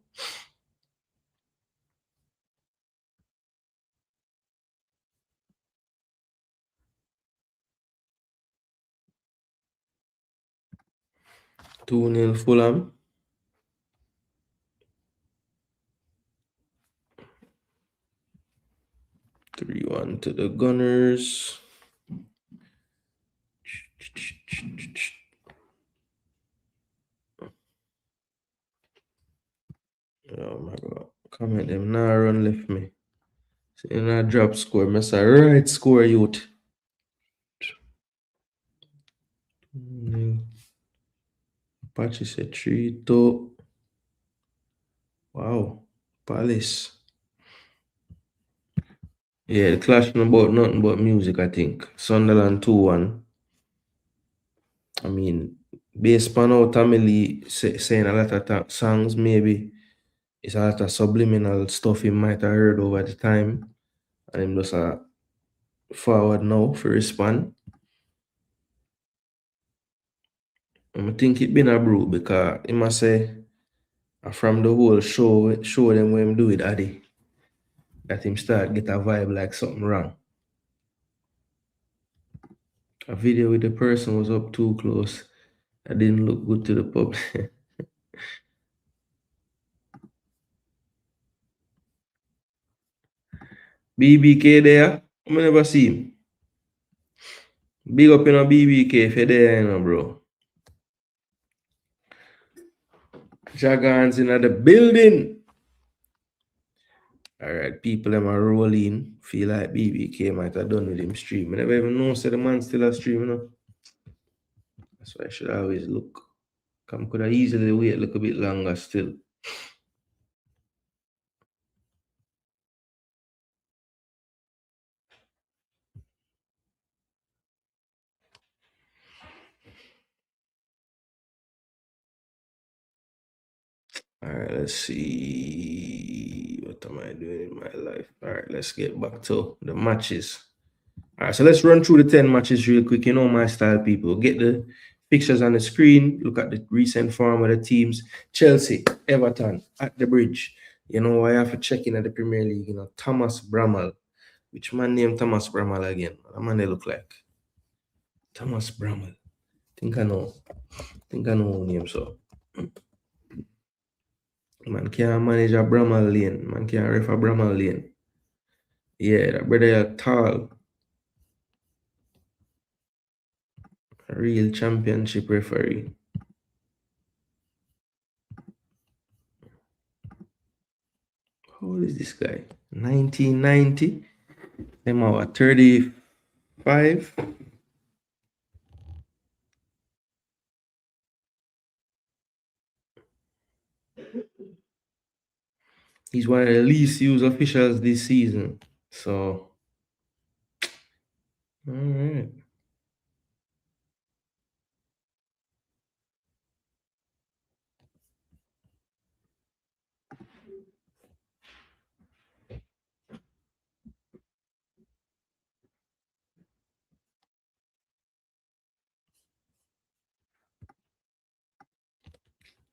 Two nil Fulham. 3-1 to the Gunners. Oh my god. Comment them now run left me. So in a drop score, mess a right score youth. 2-0. Apache said 3-2. Wow. Palace. Yeah, the clashing about nothing but music, I think. Sunderland 2-1. I mean, based on how Tamili saying a lot of songs, maybe it's a lot of subliminal stuff he might have heard over the time. And him just forward now for respond. And I think it been a brew because he must say from the whole show them when him do it Addy, that him start get a vibe like something wrong. A video with the person was up too close. That didn't look good to the public. BBK there? I never see him. Big up in a BBK for there, bro. Jagans in the building. Alright, people them are rolling. Feel like BBK might have done with him stream. I never even know say the man still a stream. That's why I should always look. Come could have easily wait a little bit longer still. Alright, let's see. What am I doing in my life? Alright, let's get back to the matches. All right, so let's run through the 10 matches real quick. You know my style, people. Get the pictures on the screen. Look at the recent form of the teams. Chelsea, Everton, at the bridge. You know, I have to check in at the Premier League. Thomas Bramall. Which man named Thomas Bramall again? What man they look like? Thomas Bramall. Think I know. Think I know who name so. Man can't manage a Bramall lane. Man can't ref a Bramall lane. Yeah, that brother is tall. A real championship referee. How old is this guy? 1990. Them are 35. He's one of the least used officials this season. So, all right.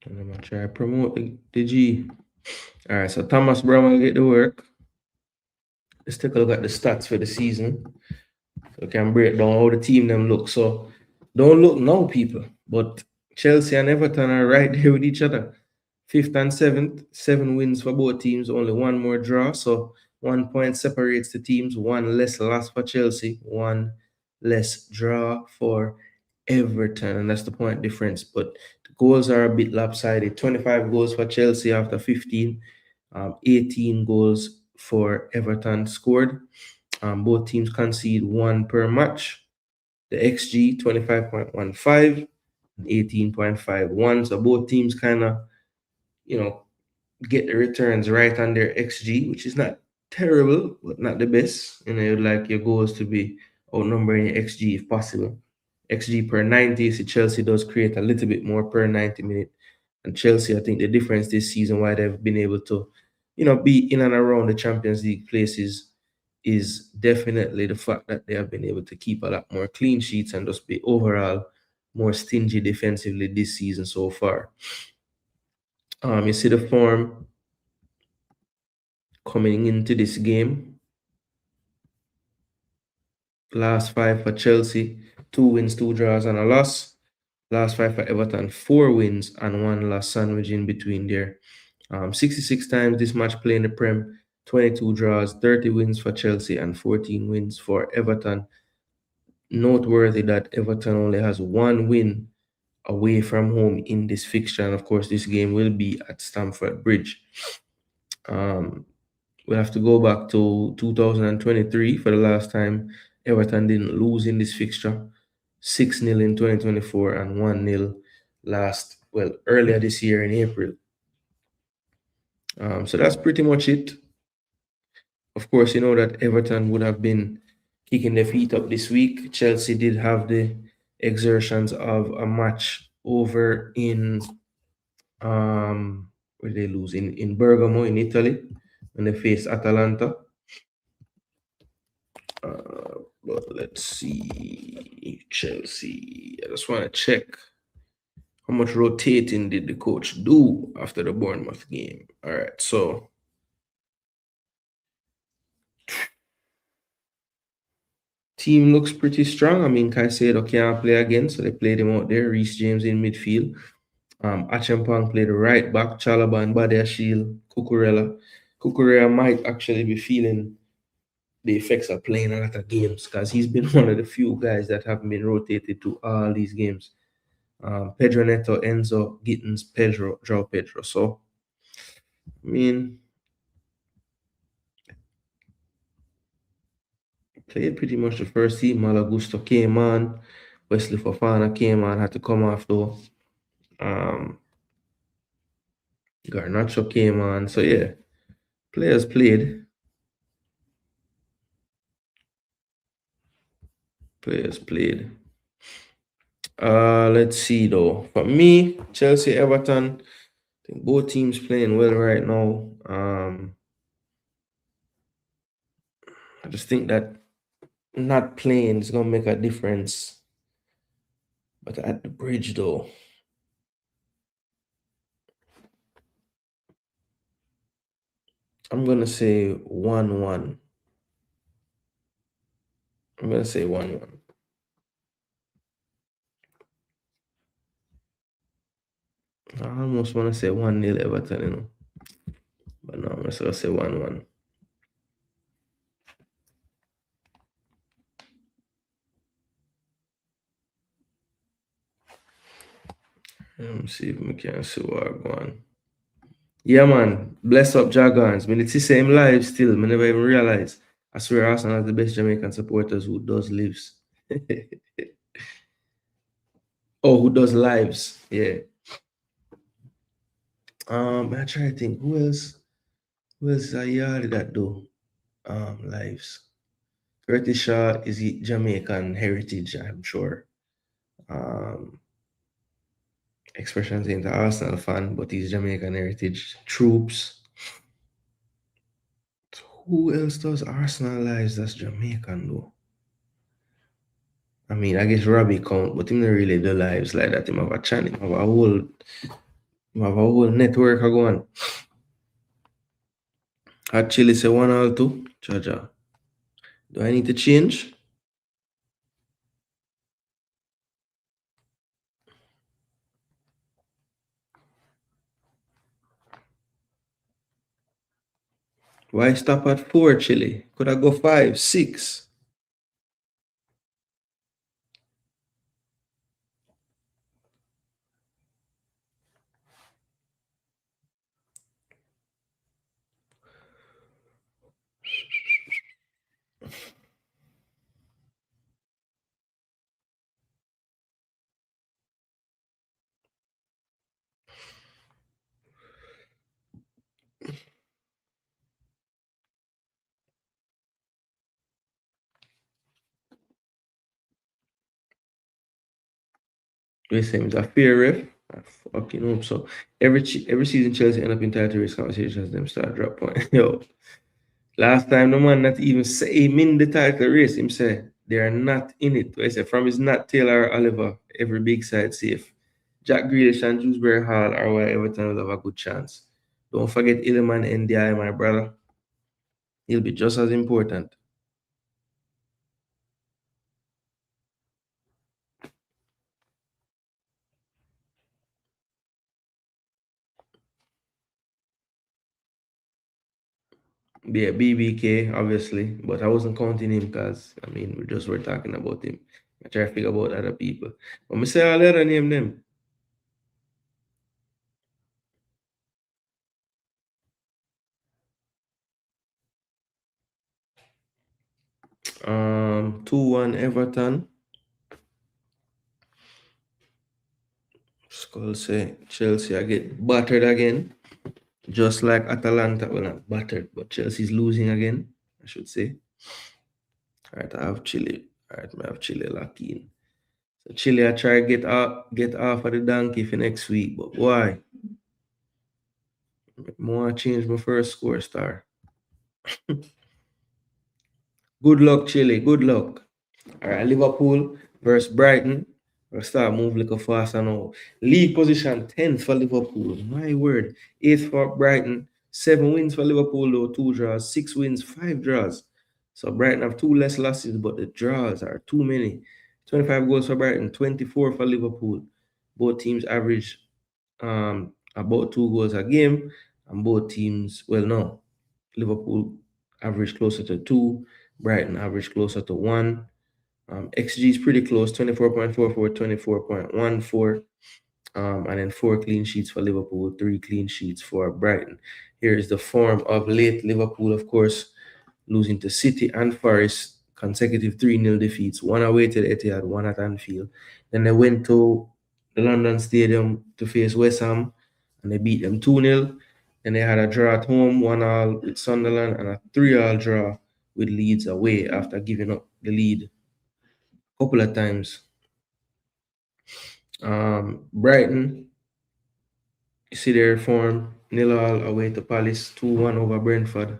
And I'm gonna try to promote the G. All right, so Thomas Brown will get the work. let's take a look at the stats for the season. So we can break down how the team them look. So don't look now, people. But Chelsea and Everton are right there with each other. Fifth and seventh, 7 wins for both teams, only one more draw. So 1 point separates the teams, one less loss for Chelsea, one less draw for Everton. And that's the point difference. But the goals are a bit lopsided. 25 goals for Chelsea after 15, 18 goals for Everton scored. Both teams concede one per match. The XG 25.15 and 18.51. So both teams kind of, get the returns right on their XG, which is not terrible, but not the best. You'd like your goals to be outnumbering your XG if possible. XG per 90, so Chelsea does create a little bit more per 90 minute. And Chelsea, I think the difference this season why they've been able to, be in and around the Champions League places is definitely the fact that they have been able to keep a lot more clean sheets and just be overall more stingy defensively this season so far. You see the form coming into this game. Last 5 for Chelsea, 2 wins, 2 draws, and a loss. Last 5 for Everton, 4 wins and 1 loss sandwich in between there. 66 times this match play in the Prem, 22 draws, 30 wins for Chelsea, and 14 wins for Everton. Noteworthy that Everton only has 1 win away from home in this fixture, and of course, this game will be at Stamford Bridge. We'll have to go back to 2023 for the last time Everton didn't lose in this fixture. 6-0 in 2024 and 1-0 earlier this year in April. So that's pretty much it. Of course, you know that Everton would have been kicking their feet up this week. Chelsea did have the exertions of a match over in where they lose in Bergamo in Italy when they faced Atalanta. But let's see, Chelsea. I just want to check how much rotating did the coach do after the Bournemouth game. All right, so team looks pretty strong. I mean, Caicedo can't play again, so they played him out there. Reece James in midfield. Achampong played right back. Chalobah and Badiashile. Cucurella. Cucurella might actually be feeling the effects of playing a lot of games because he's been one of the few guys that haven't been rotated to all these games. Pedro Neto, Enzo, Gittins, Pedro, João Pedro. So, I mean, played pretty much the first team. Malagusto came on. Wesley Fofana came on, had to come off though. Garnacho came on. So, yeah, players played. Let's see though. For me, Chelsea, Everton, I think both teams playing well right now. I just think that not playing is gonna make a difference. But at the bridge though, I'm gonna say 1-1. I'm gonna say 1-1. I almost want to say 1-0 Everton, but no, I'm just gonna say 1-1. Let me see if we can see what I go on. Yeah, man. Bless up Dragons. Man, it's the same live still. I never even realize. I swear Arsenal has the best Jamaican supporters who does lives. Oh, who does lives. Yeah. I try to think who else a yard that do lives. Curtis Shaw is Jamaican heritage, I'm sure. Expressions ain't an Arsenal fan, but he's Jamaican heritage. Troops. Who else does Arsenal lives that's Jamaican though? I mean, I guess Robbie count, but him not really do lives like that. Him have a channel, him have a whole network going. Actually, say 1 or 2. Jaja. Do I need to change? Why stop at 4, Chile? Could I go 5, 6? They say it's a fair ref. I fucking hope so. Every season Chelsea end up in title race conversations, them start drop point. Yo, last time the man not even say him in the title race, him say they are not in it. I say from his not Taylor or Oliver, every big side safe. Jack Grealish and Dewsbury Hall are where Everton will have a good chance. Don't forget Iliman NDI, my brother. He'll be just as important. Yeah, BBK, obviously, but I wasn't counting him because, I mean, we just were talking about him. I try to figure about other people. But I say all the other name them. 2-1 Everton. Skull say Chelsea I get battered again. Just like Atalanta. Well, not battered, but Chelsea's losing again, I should say. Alright, I have Chile. Alright, I have Chile locked in. So Chile I try get off of the donkey for next week, but why? More change my first score star. Good luck, Chile. Good luck. All right, Liverpool versus Brighton. We'll start move like a fast now. League position 10th for Liverpool. My word. 8th for Brighton. 7 wins for Liverpool, though. 2 draws. 6 wins, 5 draws. So Brighton have 2 less losses, but the draws are too many. 25 goals for Brighton, 24 for Liverpool. Both teams average about 2 goals a game. And both teams, well, no. Liverpool average closer to 2. Brighton average closer to 1. XG is pretty close, 24.44, 24.14. And then 4 clean sheets for Liverpool, 3 clean sheets for Brighton. Here is the form of late Liverpool, of course, losing to City and Forest, consecutive 3-0 defeats, one away to the Etihad, one at Anfield. Then they went to the London Stadium to face West Ham, and they beat them 2-0. Then they had a draw at home, 1-1 with Sunderland, and a 3-3 draw with Leeds away after giving up the lead a couple of times. Brighton, you see their form, 0-0 away to Palace, 2-1 over Brentford.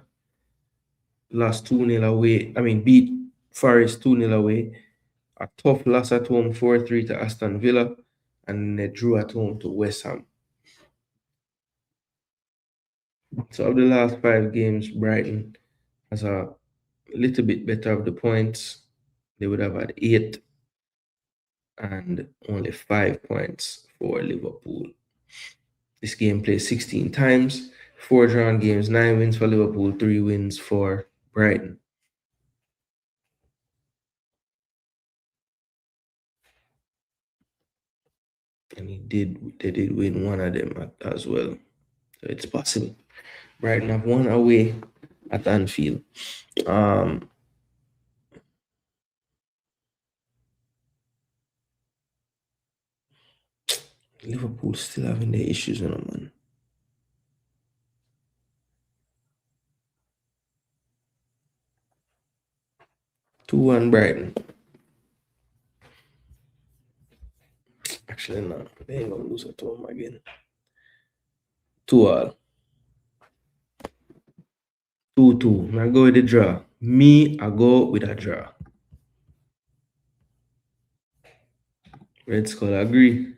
Lost 2-0 away. I mean, beat Forest 2-0 away. A tough loss at home, 4-3 to Aston Villa. And they drew at home to West Ham. So, of the last 5 games, Brighton has a little bit better of the points. They would have had 8 and only 5 points for Liverpool. This game played 16 times, 4 drawn games, 9 wins for Liverpool, 3 wins for Brighton. And they did win one of them as well. So it's possible. Brighton have won away at Anfield. Liverpool still having their issues, man. 2-1 Brighton. Actually, no. They ain't gonna lose at home again. 2-2. 2-2. I go with the draw. I go with a draw. Red Skull agree.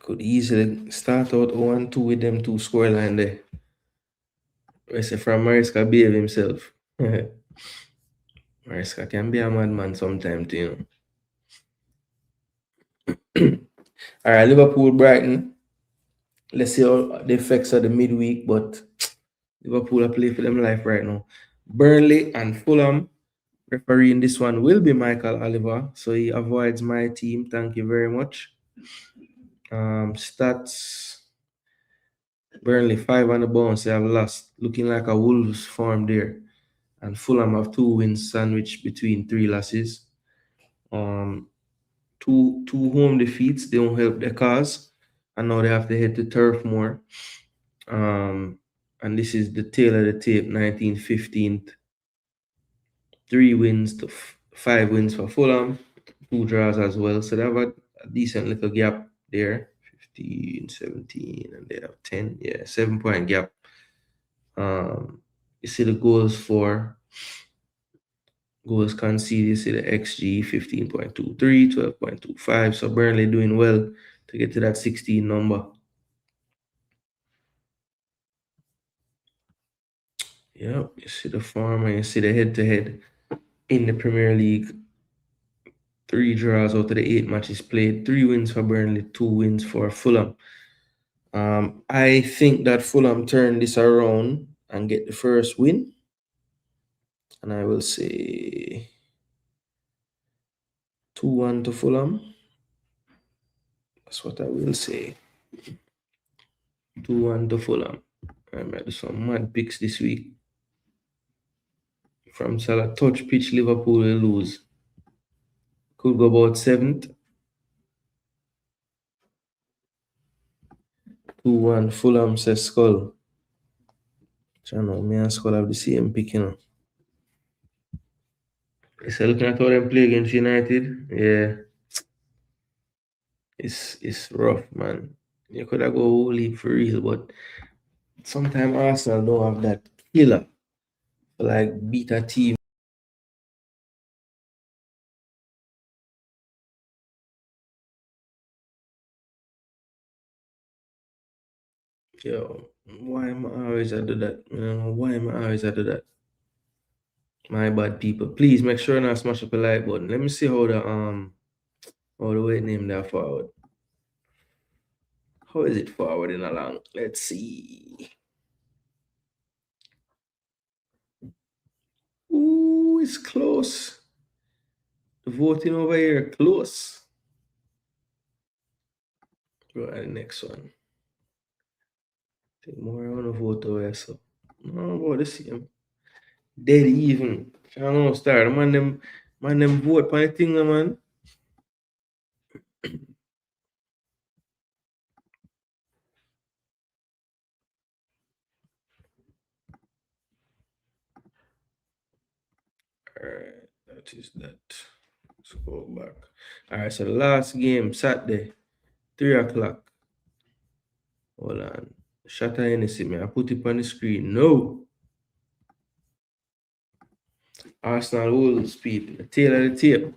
Could easily start out 0-2 with them two scoreline there. I say from Mariska behave himself. Mariska can be a madman sometimes, you know. All right, Liverpool, Brighton. Let's see how the effects of the midweek, but Liverpool are playing for them life right now. Burnley and Fulham. Referee in this one will be Michael Oliver, so he avoids my team. Thank you very much. Stats. Burnley 5 on the bounce. They have lost. Looking like a Wolves form there. And Fulham have 2 wins sandwiched between 3 losses. Two home defeats. They don't help their cause. And now they have to head to Turf Moor. And this is the tail of the tape, 1915th. 3 wins to 5 wins for Fulham. 2 draws as well. So they have a decent little gap there. 15, 17, and they have 10. Yeah, 7-point gap. You see the goals conceded. You see the XG 15.23, 12.25. So Burnley doing well to get to that 16 number. Yeah, you see the form and you see the head-to-head in the Premier League. 3 draws out of the 8 matches played. 3 wins for Burnley, 2 wins for Fulham. I think that Fulham turn this around and get the first win. And I will say 2-1 to Fulham. That's what I will say. 2-1 to Fulham. I might do some mad picks this week. From Salah touch pitch, Liverpool will lose. Could go about 7th. 2-1 Fulham says Skull. I know me and Skull have the same pick, you know. So looking at how them play against United, yeah. It's rough, man. You could have go whole league for real, but sometimes Arsenal don't have that killer like beat a team. Yo, why am I always I do that? You know, why am I always I do that? My bad people. Please make sure not smash up a like button. Let me see how the weight name that forward. How is it forwarding along? Let's see. Ooh, it's close. The voting over here close. Go to the next one. Take more on the vote over here, so no about the same. Dead even. I don't know, start. Man them vote for the thing, man. Alright, that is that. Let's go back. Alright, so the last game, Saturday, 3 o'clock. Hold on. Shut Hennessy, man. I put it on the screen. No. Arsenal Wolves, people. The tail of the tape.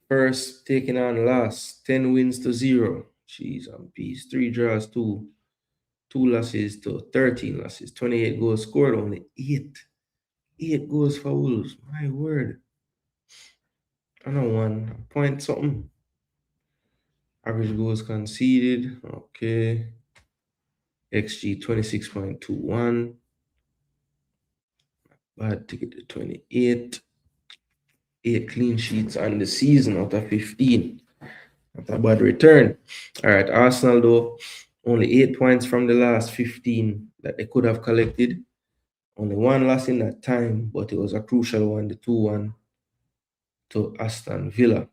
First taking on last. 10 wins to 0. Jeez and peace. 3 draws, 2 losses to 13 losses. 28 goals scored, only 8. 8 goals for Wolves. My word. I know 1 point something. Average goals conceded. Okay. XG 26.21. Bad to get to 28. 8 clean sheets on the season out of 15. Not a bad return. All right, Arsenal though, only 8 points from the last 15 that they could have collected. Only 1 loss in that time, but it was a crucial one, the 2-1 to Aston Villa.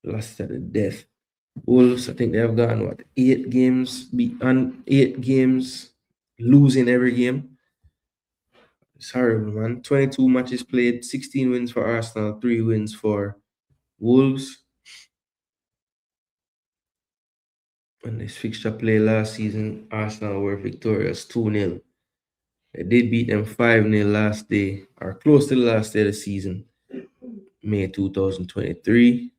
Lost at the death. Wolves, I think they have gotten 8 games, 8 games, losing every game. It's horrible, man. 22 matches played, 16 wins for Arsenal, 3 wins for Wolves. When this fixture play last season, Arsenal were victorious 2-0. They did beat them 5-0 last day, or close to the last day of the season, May 2023.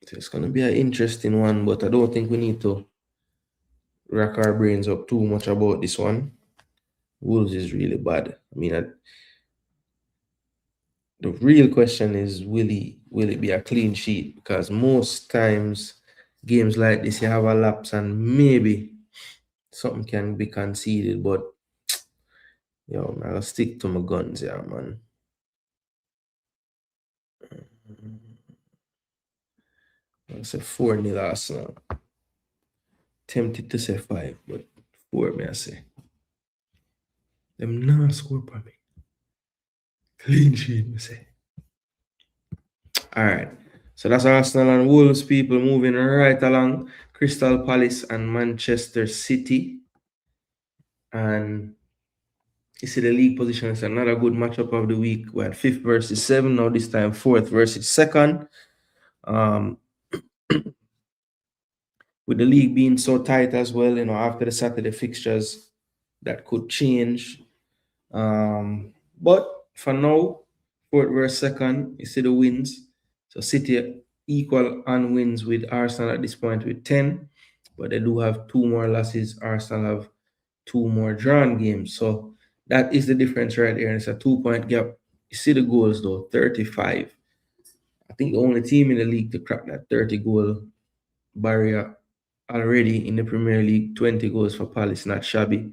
So it's gonna be an interesting one, but I don't think we need to rack our brains up too much about this one. Wolves is really bad. I mean, the real question is, will it be a clean sheet? Because most times games like this, you have a lapse and maybe something can be conceded, but yo, I'll stick to my guns, yeah, man. I'll say 4-0 Arsenal. Tempted to say 5, but 4, may I say. Them not score for me. Clean sheet, me say. All right. So that's Arsenal and Wolves, people, moving right along. Crystal Palace and Manchester City. And you see the league position is another good matchup of the week. We had 5th versus 7th, now this time 4th versus 2nd. With the league being so tight as well, after the Saturday fixtures, that could change. But for now, 4th versus 2nd, you see the wins. So City equal on wins with Arsenal at this point with 10, but they do have 2 more losses. Arsenal have 2 more drawn games. So that is the difference right there. And it's a 2-point gap. You see the goals though, 35. I think the only team in the league to crack that 30-goal barrier already in the Premier League. 20 goals for Palace, not shabby.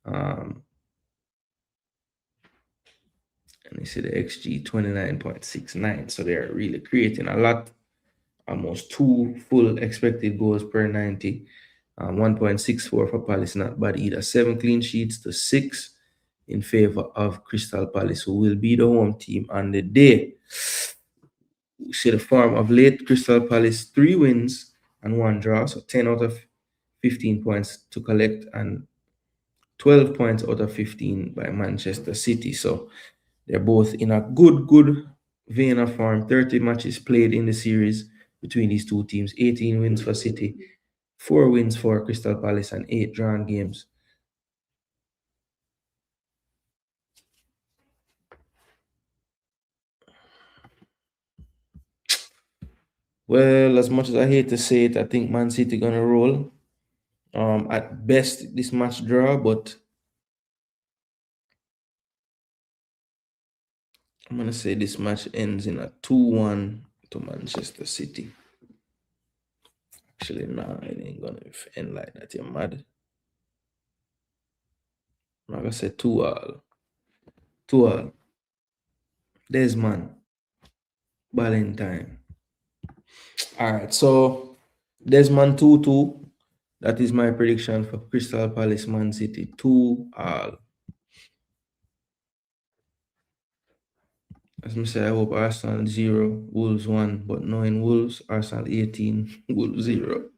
And you see the XG 29.69. So they're really creating a lot. Almost 2 full expected goals per 90. 1.64 for Palace, not bad either. 7 clean sheets to 6 in favor of Crystal Palace, who will be the home team on the day. We see the form of late. Crystal Palace 3 wins and 1 draw, so 10 out of 15 points to collect, and 12 points out of 15 by Manchester City. So they're both in a good vein of form. 30 matches played in the series between these two teams. 18 wins for City, 4 wins for Crystal Palace, and 8 drawn games. Well, as much as I hate to say it, I think Man City gonna roll. At best, this match draw, but I'm gonna say this match ends in a 2-1 to Manchester City. Actually, nah, it ain't gonna end like that. You're mad. I'm gonna say 2-all. 2-all. Desmond. Valentine. All right, so Desmond 2-2. That is my prediction for Crystal Palace Man City 2-all. As I say, I hope Arsenal 0, Wolves 1, but knowing Wolves, Arsenal 18, Wolves 0.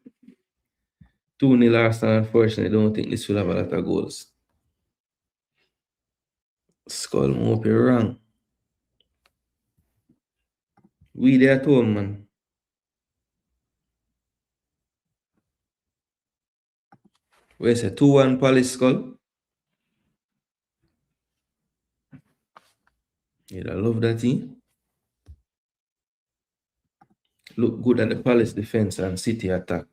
2-0 Arsenal, unfortunately, don't think this will have a lot of goals. Skull, I hope you're wrong. We there at home, man. Where's it? 2-1 Palace, Skull? Yeah, I love that team. Look good at the Palace defense and City attack.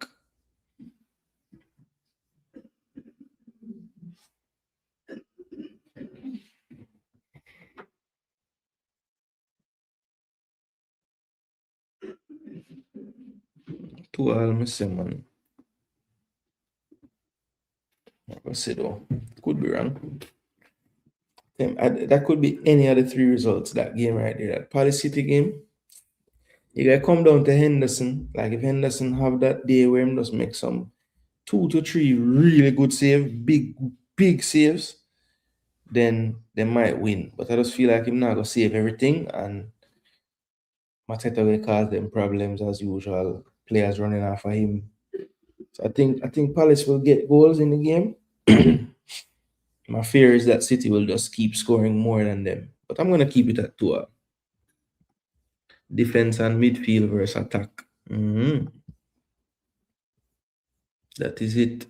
Two almost man. I say though, could be wrong. That could be any of the 3 results that game right there. That Palace City game. You gotta come down to Henderson. Like if Henderson have that day where he just make some 2 to 3 really good save, big saves, then they might win. But I just feel like him not gonna save everything, and Mateta will cause them problems as usual. Players running after him. So I think Palace will get goals in the game. My fear is that City will just keep scoring more than them. But I'm gonna keep it at 2. Defense and midfield versus attack. That is it.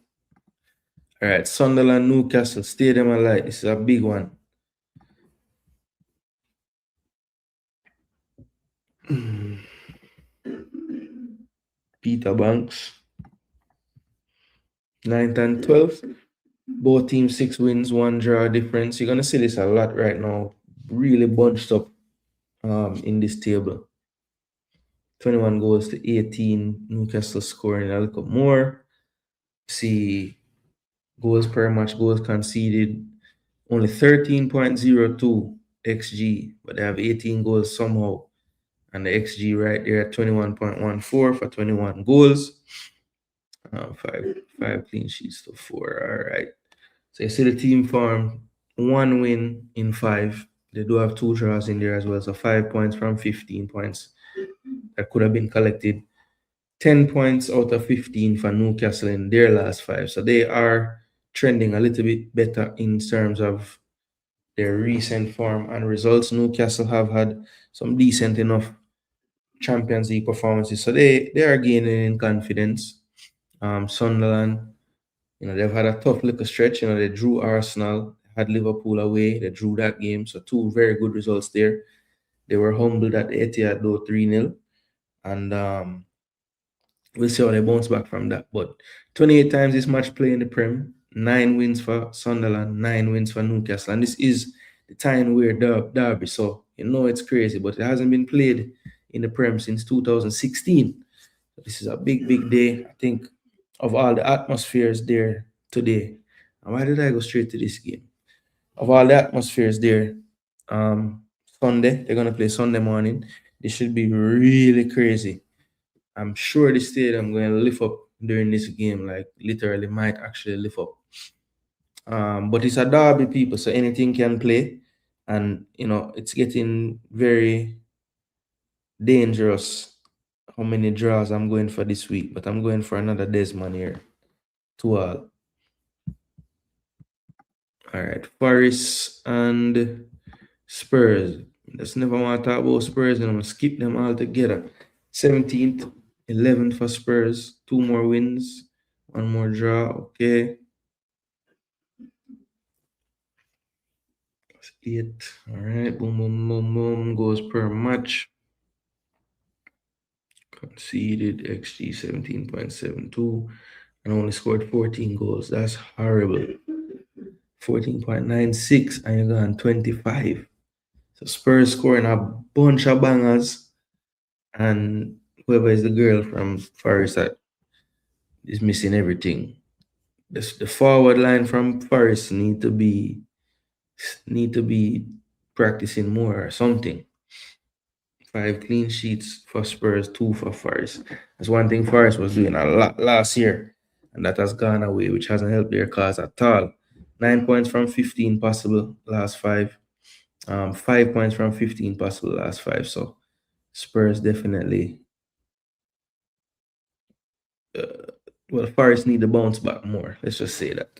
All right, Sunderland, Newcastle, Stadium and Light. This is a big one. Peter Banks. 9th and 12th. Both teams 6 wins, 1 draw difference. You're gonna see this a lot right now. Really bunched up in this table. 21 goals to 18. Newcastle scoring a little more. See goals per match, goals conceded. Only 13.02 XG, but they have 18 goals somehow. And the XG right there at 21.14 for 21 goals. Five clean sheets to 4. All right. So you see the team form 1 win in 5. They do have 2 draws in there as well. So 5 points from 15 points that could have been collected. 10 points out of 15 for Newcastle in their last 5. So they are trending a little bit better in terms of their recent form and results. Newcastle have had some decent enough Champions League performances. So they are gaining in confidence. Sunderland, they've had a tough little stretch. They drew Arsenal, had Liverpool away. They drew that game. So 2 very good results there. They were humbled at the Etihad though 3-0. And we'll see how they bounce back from that. But 28 times this match play in the Prem, 9 wins for Sunderland, 9 wins for Newcastle. And this is the time where Derby. So it's crazy, but it hasn't been played in the Prem since 2016. So this is a big, big day. I think of all the atmospheres there today. And why did I go straight to this game? Of all the atmospheres there, Sunday, they're gonna play Sunday morning. This should be really crazy. I'm sure the stadium going to lift up during this game, like literally might actually lift up. But it's a derby, people, so anything can play, and it's getting very dangerous. How many draws I'm going for this week? But I'm going for another Desmond here. 2 all. All right, Forest and Spurs. Let's never want to talk about Spurs, and I'm gonna skip them all together. 17th, 11th for Spurs, 2 more wins, 1 more draw. Okay, that's 8. All right, boom, boom, boom, boom. Goals per match. Conceded XG 17.72 and only scored 14 goals. That's horrible. 14.96 and you're going 25. So Spurs scoring a bunch of bangers, and whoever is the girl from Forest that is missing everything. The forward line from Forest need to be practicing more or something. 5 clean sheets for Spurs, 2 for Forest. That's one thing Forest was doing a lot last year, and that has gone away, which hasn't helped their cause at all. 9 points from 15 possible last 5. 5 points from 15 possible last 5. So Spurs definitely, Forest need to bounce back more. Let's just say that.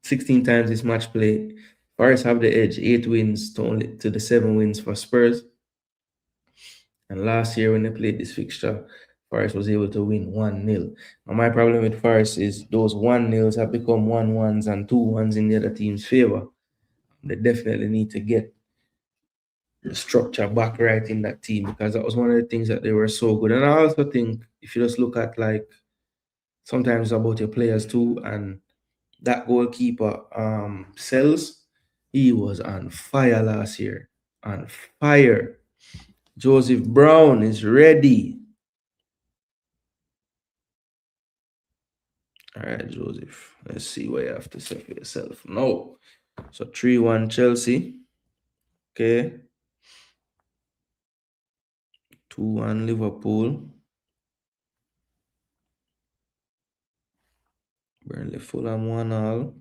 16 times this match play, Forest have the edge. 8 wins to the 7 wins for Spurs. And last year when they played this fixture, Forest was able to win 1-0. Now my problem with Forest is those 1-0s have become 1-1s and 2-1s in the other team's favor. They definitely need to get the structure back right in that team, because that was one of the things that they were so good. And I also think if you just look at, like, sometimes it's about your players too, and that goalkeeper, Sells, he was on fire last year. On fire. Joseph Brown is ready. All right, Joseph. Let's see what you have to say for yourself. No. So 3-1 Chelsea. Okay. 2-1 Liverpool. Burnley Fulham 1-all.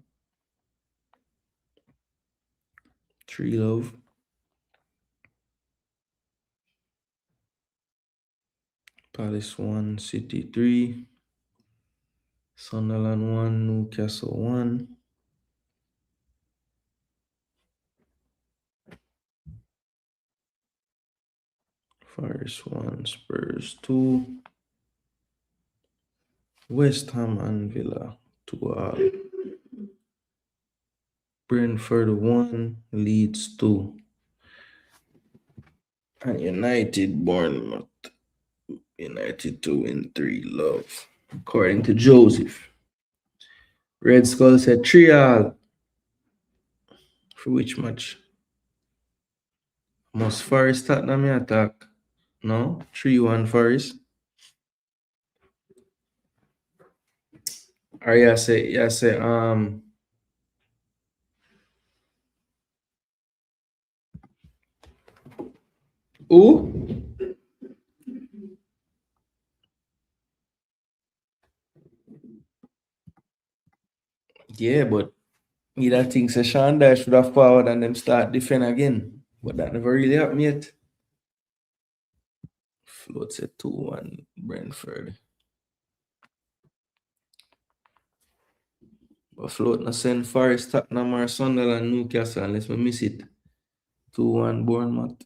3-love. Palace 1, City 3. Sunderland 1, Newcastle 1. Forest 1, Spurs 2. West Ham and Villa 2-all. Brentford 1, Leeds 2. And United Bournemouth United 2-3, love. According to Joseph. Red Skull said 3-all. For which match? Must Forest Tottenham attack? No? 3-1 Forest. Or you say who? Yeah, but either think Sean Dash should have forward and them start defend again. But that never really happened yet. Float said 2-1 Brentford. But float not send Forest, Tottenham or Sunderland, Newcastle unless we miss it. 2-1 Bournemouth.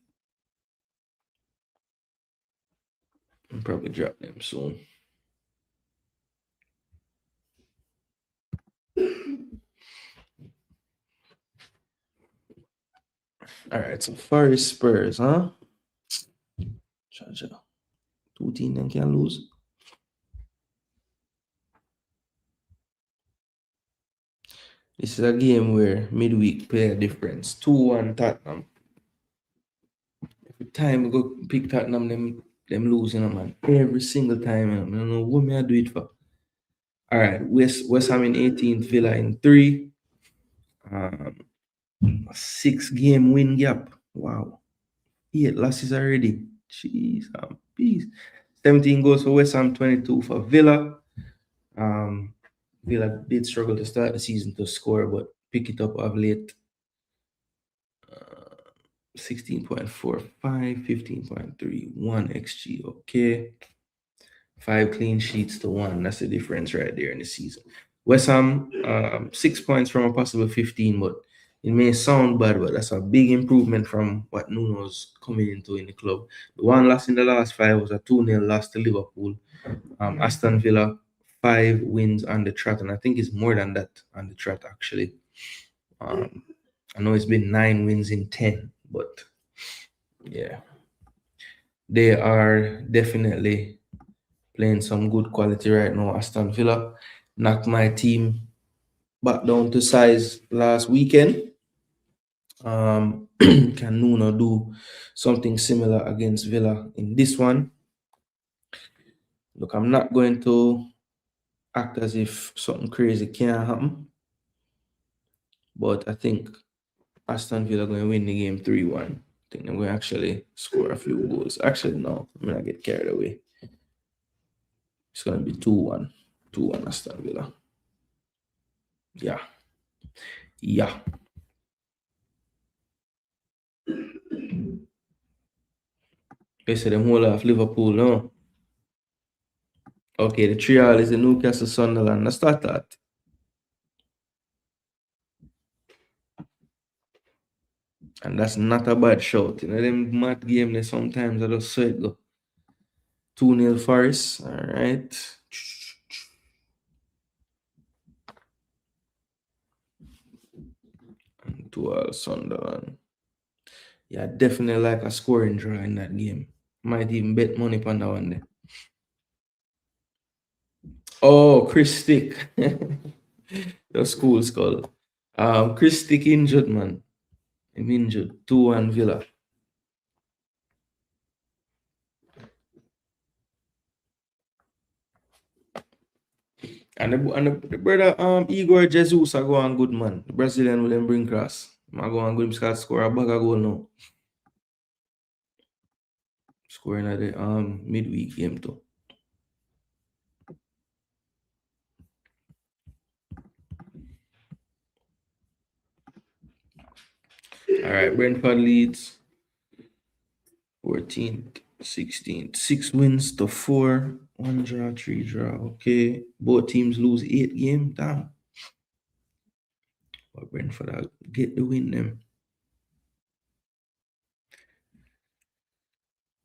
I'll probably drop them soon. Alright, so Forest Spurs, huh? Cha-cha. 2 teams then can lose. This is a game where midweek play a difference. 2-1 Tottenham. Every time we go pick Tottenham, them losing, man. Every single time, I don't know what me I do it for. Alright, West Ham in 18th, Villa in 3. 6-game win gap. Wow. 8 losses already. Jeez, peace. 17 goals for West Ham, 22 for Villa. Villa did struggle to start the season to score, but pick it up of late. 16.45, 15.31 XG. Okay. 5 clean sheets to 1. That's the difference right there in the season. West Ham, 6 points from a possible 15, but it may sound bad, but that's a big improvement from what Nuno's coming into in the club. The one loss in the last 5 was a 2-0 loss to Liverpool. Aston Villa, 5 wins on the trot, and I think it's more than that on the trot, actually. I know it's been 9 wins in 10, but yeah. They are definitely playing some good quality right now. Aston Villa knocked my team back down to size last weekend. Can Nuno do something similar against Villa in this one? Look, I'm not going to act as if something crazy can't happen, but I think Aston Villa are going to win the game 3-1. I think they're going to actually score a few goals. Actually, no, I'm going to get carried away. It's going to be 2-1. 2-1 Aston Villa. Yeah. Yeah. They say them whole of Liverpool, no? Okay, the 3-all is the Newcastle Sunderland. Let's start that. And that's not a bad shout. You know, them mad game there sometimes I just saw it go. 2-0 Forest. All right. And 2-all Sunderland. Yeah, definitely like a scoring draw in that game. Might even bet money on that one there. Oh, Chris Stick. The school skull. Chris Stick injured, man. I'm injured. 2-1 Villa. And the brother Igor Jesus are going good, man. The Brazilian will then bring cross. I go on good because score a bag of goal now. Scoring at the midweek game too. Alright, Brentford leads 14th, 16th. 6 wins to 4. 1 draw, 3 draw. Okay. Both teams lose 8 games. Damn. But Brentford will get the win them.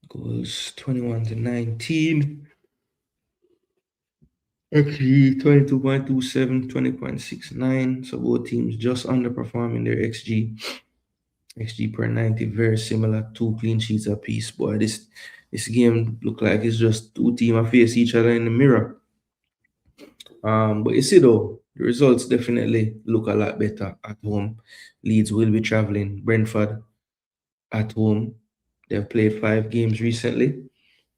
Goals 21-19. XG 22.27, 20.69. So both teams just underperforming their XG. XG per 90, very similar. 2 clean sheets apiece. Boy, this game look like it's just two teams face each other in the mirror. But you see though, the results definitely look a lot better at home. Leeds will be traveling. Brentford at home. They've played 5 games recently.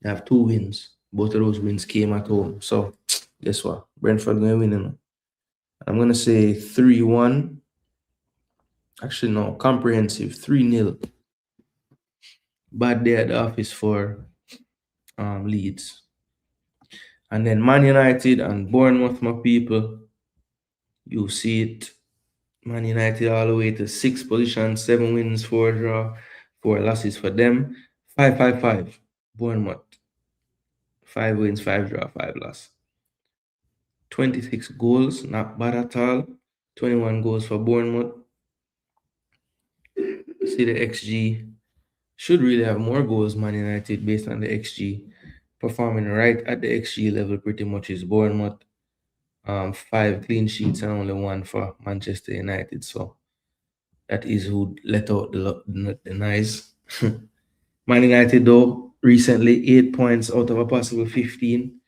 They have 2 wins. Both of those wins came at home. So guess what? Brentford gonna win. I'm gonna say 3-1. Actually, no, comprehensive 3-0. Bad day at the office for Leeds. And then Man United and Bournemouth, my people. You see it. Man United all the way to 6th position, 7 wins, 4 draw, 4 losses for them. 5-5-5. Bournemouth. 5 wins, 5 draw, 5 loss. 26 goals, not bad at all. 21 goals for Bournemouth. See the XG. Should really have more goals, Man United, based on the XG. Performing right at the XG level pretty much is Bournemouth. 5 clean sheets and only 1 for Manchester United. So that is who let out the noise. Man United, though, recently 8 points out of a possible 15.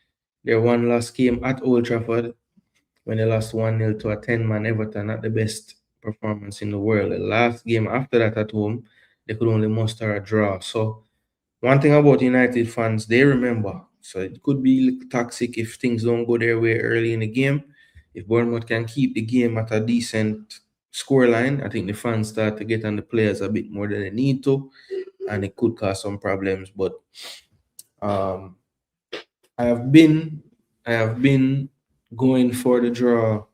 Their one loss came at Old Trafford when they lost 1-0 to a 10-man Everton, not the best performance in the world. The last game after that at home, they could only muster a draw. So one thing about United fans, they remember. So it could be toxic if things don't go their way early in the game. If Bournemouth can keep the game at a decent scoreline, I think the fans start to get on the players a bit more than they need to, and it could cause some problems. But um, I have been going for the draw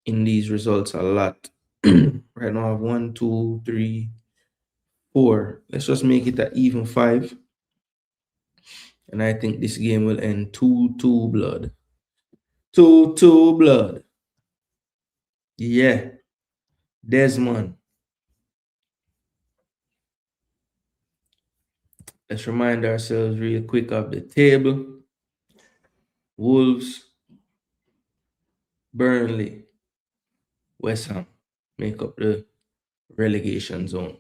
in these results a lot. Right now I have 1, 2, 3, 4. Let's just make it an even 5. And I think this game will end 2-2 blood. 2-2 blood. Yeah. Desmond. Let's remind ourselves real quick of the table. Wolves, Burnley, West Ham make up the relegation zone.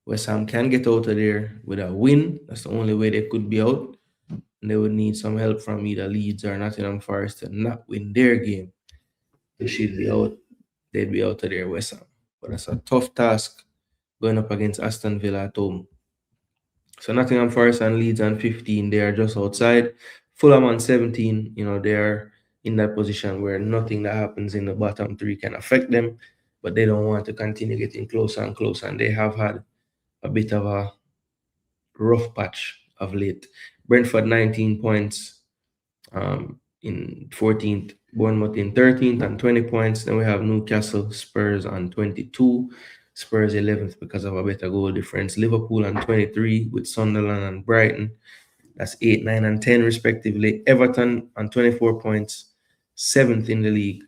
West Ham can get out of there with a win. That's the only way they could be out. And they would need some help from either Leeds or Nottingham Forest to not win their game. They should be out. They'd be out of there, West Ham. But that's a tough task going up against Aston Villa at home. So Nottingham Forest and Leeds on 15, they are just outside. Fulham on 17, they're in that position where nothing that happens in the bottom 3 can affect them, but they don't want to continue getting closer and closer, and they have had a bit of a rough patch of late. Brentford 19 points in 14th, Bournemouth in 13th and 20 points. Then we have Newcastle, Spurs on 22, Spurs 11th because of a better goal difference. Liverpool on 23 with Sunderland and Brighton. That's 8, 9, and 10 respectively. Everton on 24 points, 7th in the league.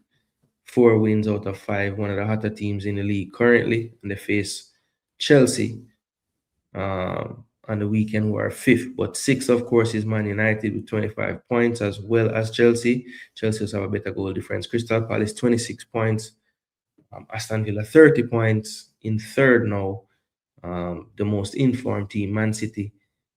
4 wins out of 5, one of the hotter teams in the league currently. And they face Chelsea on the weekend, who are 5th. But 6th, of course, is Man United with 25 points, as well as Chelsea. Chelsea has a better goal difference. Crystal Palace, 26 points. Aston Villa, 30 points. In 3rd now, the most informed team, Man City,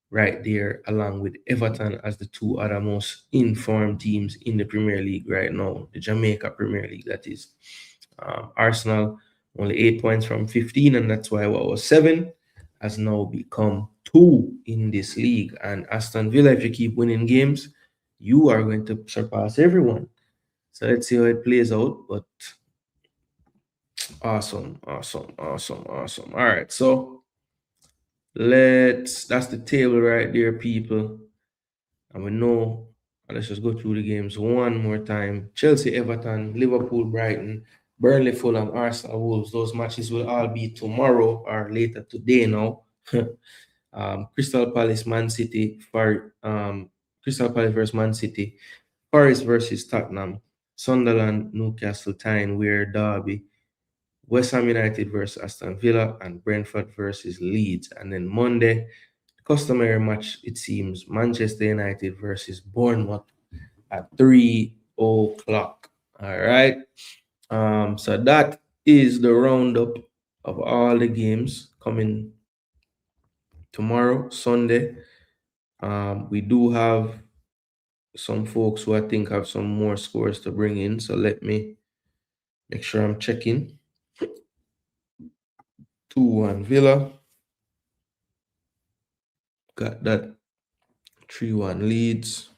right there, along with Everton as the 2 other most informed teams in the Premier League right now, the Jamaica Premier League, that is. Arsenal, only 8 points from 15, and that's why what was 7 has now become 2 in this league. And Aston Villa, if you keep winning games, you are going to surpass everyone. So let's see how it plays out. But awesome. All right, so that's the table right there, people. And we know, let's just go through the games one more time. Chelsea, Everton, Liverpool, Brighton, Burnley, Fulham, Arsenal, Wolves. Those matches will all be tomorrow or later today now. Crystal Palace, Man City, Crystal Palace versus Man City, Forest versus Tottenham, Sunderland, Newcastle, Tyne, Weir, Derby, West Ham United versus Aston Villa, and Brentford versus Leeds. And then Monday, customary match, it seems, Manchester United versus Bournemouth at 3 o'clock. All right. So that is the roundup of all the games. coming tomorrow, Sunday. We do have some folks who I think have some more scores to bring in. So let me make sure I'm checking. 2-1 Villa. Got that. 3-1 Leeds.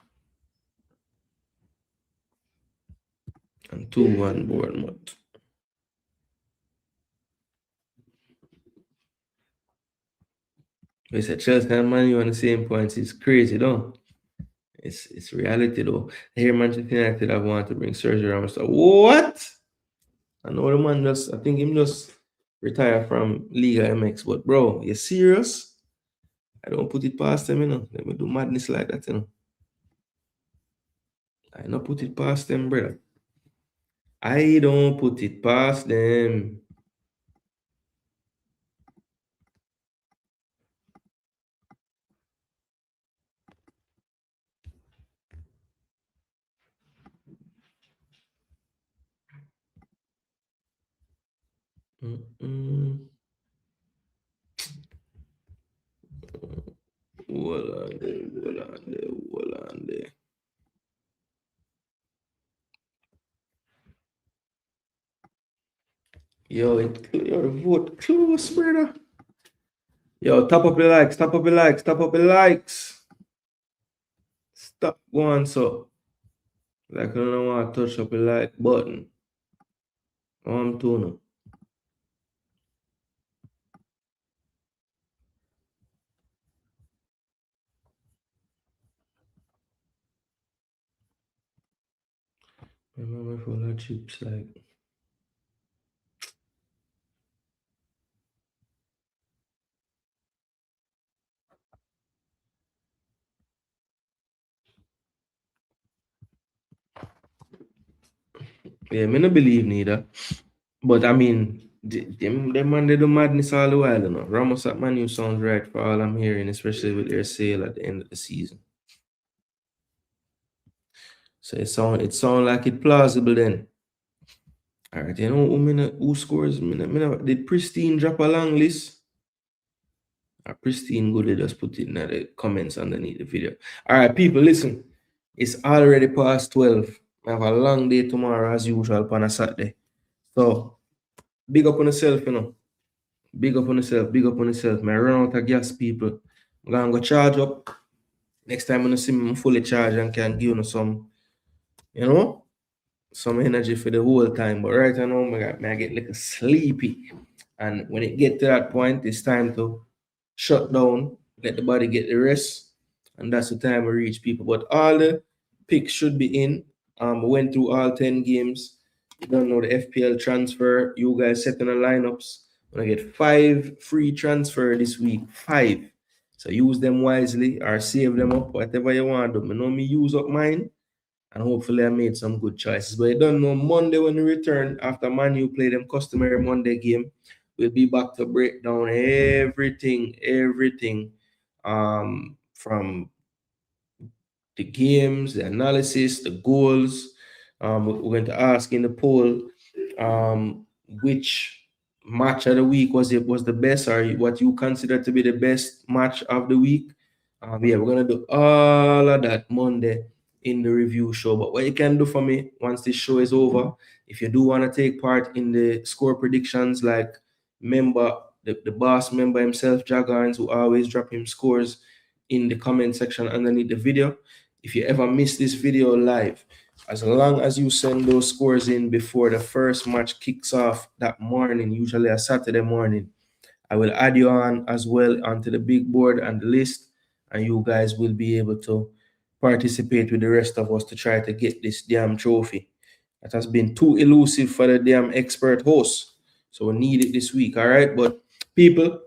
And 2-1 Bournemouth. We said Chelsea and Man U on the same points. It's crazy, though. It's reality, though. I hear Manchester United have wanted to bring Sergio Ramos. What? I know the man I think him just retire from Liga MX. But, bro, you serious? I don't put it past them, you know. Let me do madness like that, you know. I don't put it past them, brother. I don't put it past them. Hold on there. Yo, the vote close, brother. Yo, top up the likes, top up the likes, top up the likes. Stop going so. Like I don't want to touch up the like button. I'm tuning. Remember for the chips like. Yeah, me not believe neither. But I mean, them man they do madness all the while, you know. Ramos at Man U sounds right for all I'm hearing, especially with their sale at the end of the season. So it sound like it plausible then. All right, you know who scores? Did Pristine drop a long list? Pristine good, they just put it in the comments underneath the video. All right, people, listen. It's already past 12. I have a long day tomorrow as usual on a Saturday. So big up on yourself, you know. Big up on yourself, big up on yourself. Man, run out of gas, people. I'm gonna go charge up. Next time when you see me, I'm fully charged and can give you some, you know, some energy for the whole time. But right now, I get like sleepy. And when it get to that point, it's time to shut down, let the body get the rest. And that's the time we reach, people. But all the picks should be in. We went through all 10 games. You don't know the FPL transfer. You guys setting the lineups. Gonna get 5 free transfer this week. 5. So use them wisely or save them up, whatever you want to do. I know me use up mine, and hopefully I made some good choices. But you don't know, Monday when we return after Man U play them customary Monday game, we'll be back to break down everything from the games, the analysis, the goals. We're going to ask in the poll which match of the week was the best, or what you consider to be the best match of the week. Yeah, we're gonna do all of that Monday in the review show. But what you can do for me once this show is over, if you do want to take part in the score predictions, like the boss member himself, Jagans, who always drop him scores in the comment section underneath the video. If you ever miss this video live, as long as you send those scores in before the first match kicks off that morning, usually a Saturday morning, I will add you on as well onto the big board and the list, and you guys will be able to participate with the rest of us to try to get this damn trophy. That has been too elusive for the damn expert host. So we need it this week, all right? But people,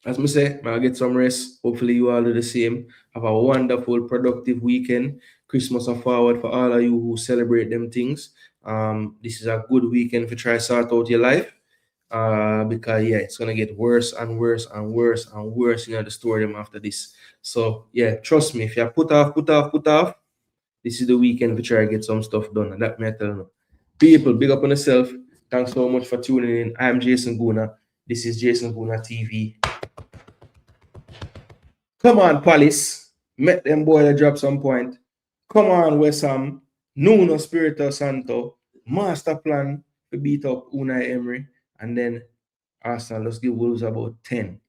as I say, I'll get some rest. Hopefully you all do the same. Have a wonderful, productive weekend. Christmas are forward for all of you who celebrate them things. This is a good weekend to try sort out your life. Because yeah, it's gonna get worse and worse and worse and worse, the story after this. So yeah, trust me, if you put off, this is the weekend to try to get some stuff done. And that may tell you. People, big up on yourself. Thanks so much for tuning in. I'm Jason Guna. This is Jason Guna TV. Come on, Palace. Met them boy that drop some point. Come on, West Ham. Nuno Spirito Santo. Master plan to beat up Unai Emery. And then Arsenal, let's give Wolves about 10.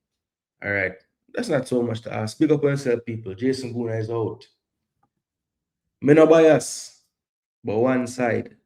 All right. That's not so much to ask. Big up on yourself, people. Jason Guna is out. Me no bias, but one side.